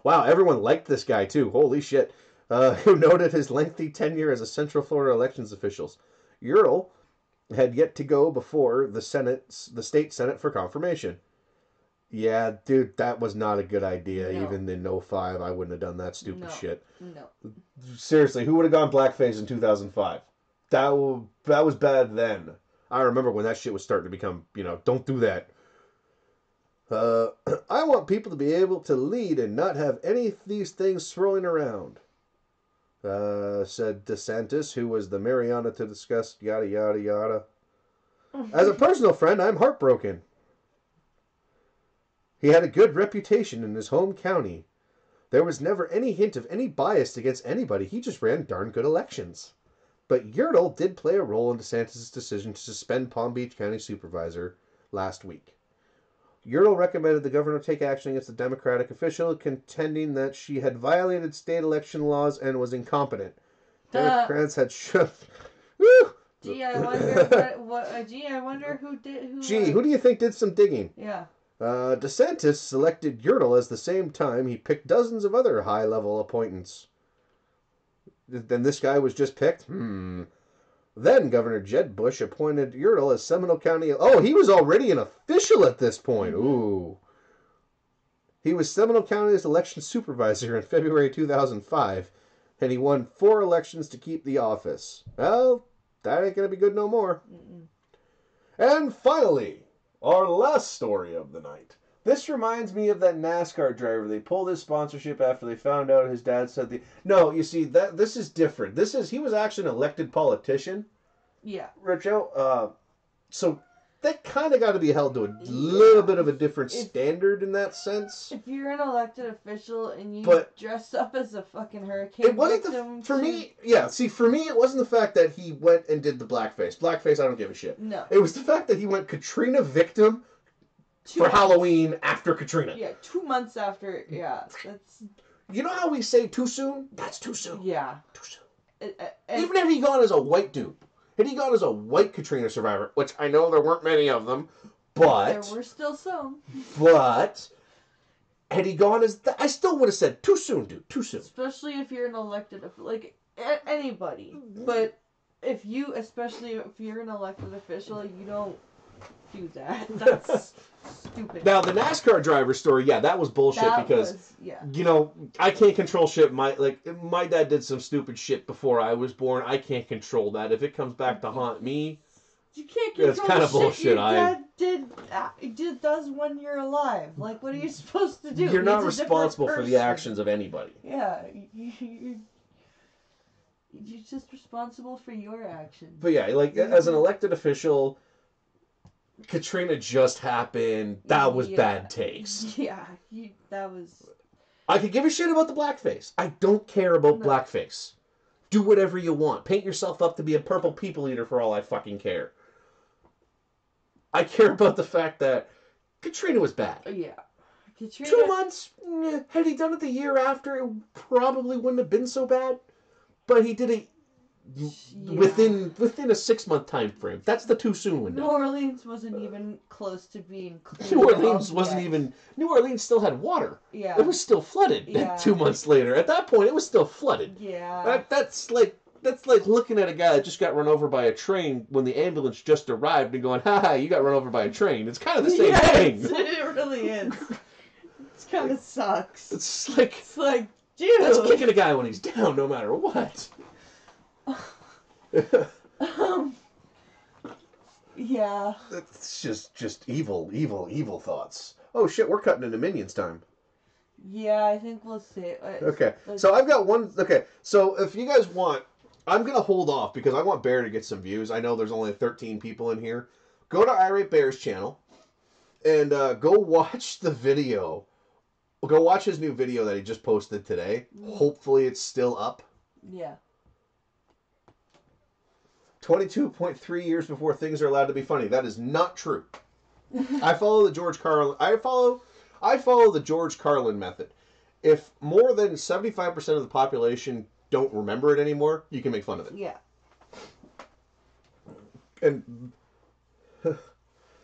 Wow, everyone liked this guy, too. Holy shit. Who noted his lengthy tenure as a Central Florida elections official. Yertle had yet to go before the state Senate for confirmation. Yeah, dude, that was not a good idea. No. Even in 05, I wouldn't have done that stupid shit. No. Seriously, who would have gone blackface in 2005? That was bad then. I remember when that shit was starting to become, don't do that. I want people to be able to lead and not have any of these things swirling around, said DeSantis, who was the Mariana to discuss yada, yada, yada. As a personal friend, I'm heartbroken. He had a good reputation in his home county. There was never any hint of any bias against anybody. He just ran darn good elections. But Yertle did play a role in DeSantis' decision to suspend Palm Beach County Supervisor last week. Yertle recommended the governor take action against the Democratic official, contending that she had violated state election laws and was incompetent. Democrats had shoved... Gee, I wonder gee, I wonder who did who. Who do you think did some digging? Yeah. DeSantis selected Yertle at the same time he picked dozens of other high-level appointments. Then this guy was just picked? Then Governor Jeb Bush appointed Yertle as Seminole County... Oh, he was already an official at this point. Ooh. He was Seminole County's election supervisor in February 2005, and he won 4 elections to keep the office. Well, that ain't going to be good no more. And finally, our last story of the night. This reminds me of that NASCAR driver. They pulled his sponsorship after they found out his dad said the... No, you see, this is different. He was actually an elected politician. Yeah. Richo, so that kind of got to be held to a little bit of a different standard in that sense. If you're an elected official and you dress up as a fucking hurricane it wasn't for me, it wasn't the fact that he went and did the blackface. Blackface, I don't give a shit. No. It was the fact that he went Katrina victim for Halloween after Katrina. Yeah, 2 months after. Yeah, that's... You know how we say too soon? That's too soon. Yeah. Too soon. Even if he gone as a white dude. Had he gone as a white Katrina survivor, which I know there weren't many of them, but... There were still some. But... Had he gone as... I still would have said, too soon, dude. Too soon. Especially if you're an elected... Like, anybody. But especially if you're an elected official, you don't do that. That's stupid. Now, the NASCAR driver story, yeah, that was bullshit you know, I can't control shit. My dad did some stupid shit before I was born. I can't control that. If it comes back to haunt me, you can't control it's kind of bullshit. Your dad does when you're alive. Like, what are you supposed to do? You're not responsible for the actions of anybody. Yeah, you're just responsible for your actions. But yeah, like, as an elected official... Katrina just happened. That was bad taste. Yeah, that was... I could give a shit about the blackface. I don't care about blackface. Do whatever you want. Paint yourself up to be a purple people eater for all I fucking care. I care about the fact that Katrina was bad. Yeah. Katrina... 2 months? Had he done it the year after, it probably wouldn't have been so bad. But he did it within a 6-month time frame. That's the too soon window. New Orleans wasn't even close to being clean. New Orleans still had water. Yeah. It was still flooded 2 months later. At that point, it was still flooded. Yeah. That's like looking at a guy that just got run over by a train when the ambulance just arrived and going, ha, you got run over by a train. It's kind of the same thing. It really is. It kind of sucks. It's like, dude. That's kicking a guy when he's down no matter what. Yeah. It's just evil thoughts. Oh shit, we're cutting into Minions time. Yeah, I think we'll see. Okay, so I've got one. Okay, so if you guys want, I'm gonna hold off because I want Bear to get some views. I know there's only 13 people in here. Go to Irate Bear's channel and go watch the video. Go watch his new video that he just posted today. Hopefully it's still up. Yeah. 22.3 years before things are allowed to be funny. That is not true. I follow the George Carlin. I follow the George Carlin method. If more than 75% of the population don't remember it anymore, you can make fun of it. Yeah. And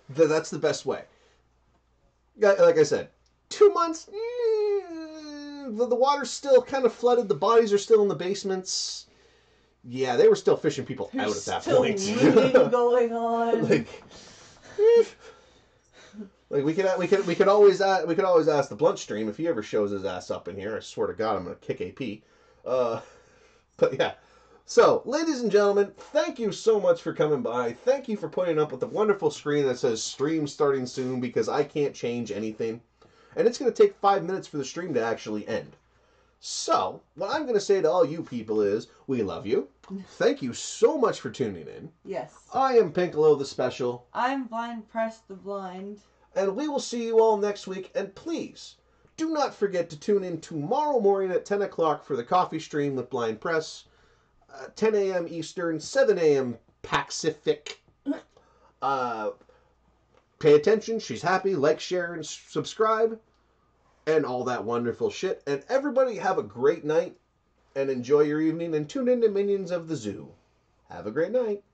that's the best way. Like I said, 2 months. The water's still kind of flooded. The bodies are still in the basements. Yeah, they were still fishing people out at that point. Still going on. Like we could always ask the Blunt Stream if he ever shows his ass up in here. I swear to God, I'm gonna kick AP. But yeah. So, ladies and gentlemen, thank you so much for coming by. Thank you for putting up with the wonderful screen that says stream starting soon because I can't change anything, and it's gonna take 5 minutes for the stream to actually end. So, what I'm going to say to all you people is, we love you. Thank you so much for tuning in. Yes. I am Pincalo the Special. I'm Blind Press the Blind. And we will see you all next week. And please, do not forget to tune in tomorrow morning at 10 o'clock for the coffee stream with Blind Press. 10 a.m. Eastern, 7 a.m. Pacific. Pay attention. She's happy. Like, share, and subscribe. And all that wonderful shit. And everybody have a great night. And enjoy your evening. And tune in to Minions of the Zoo. Have a great night.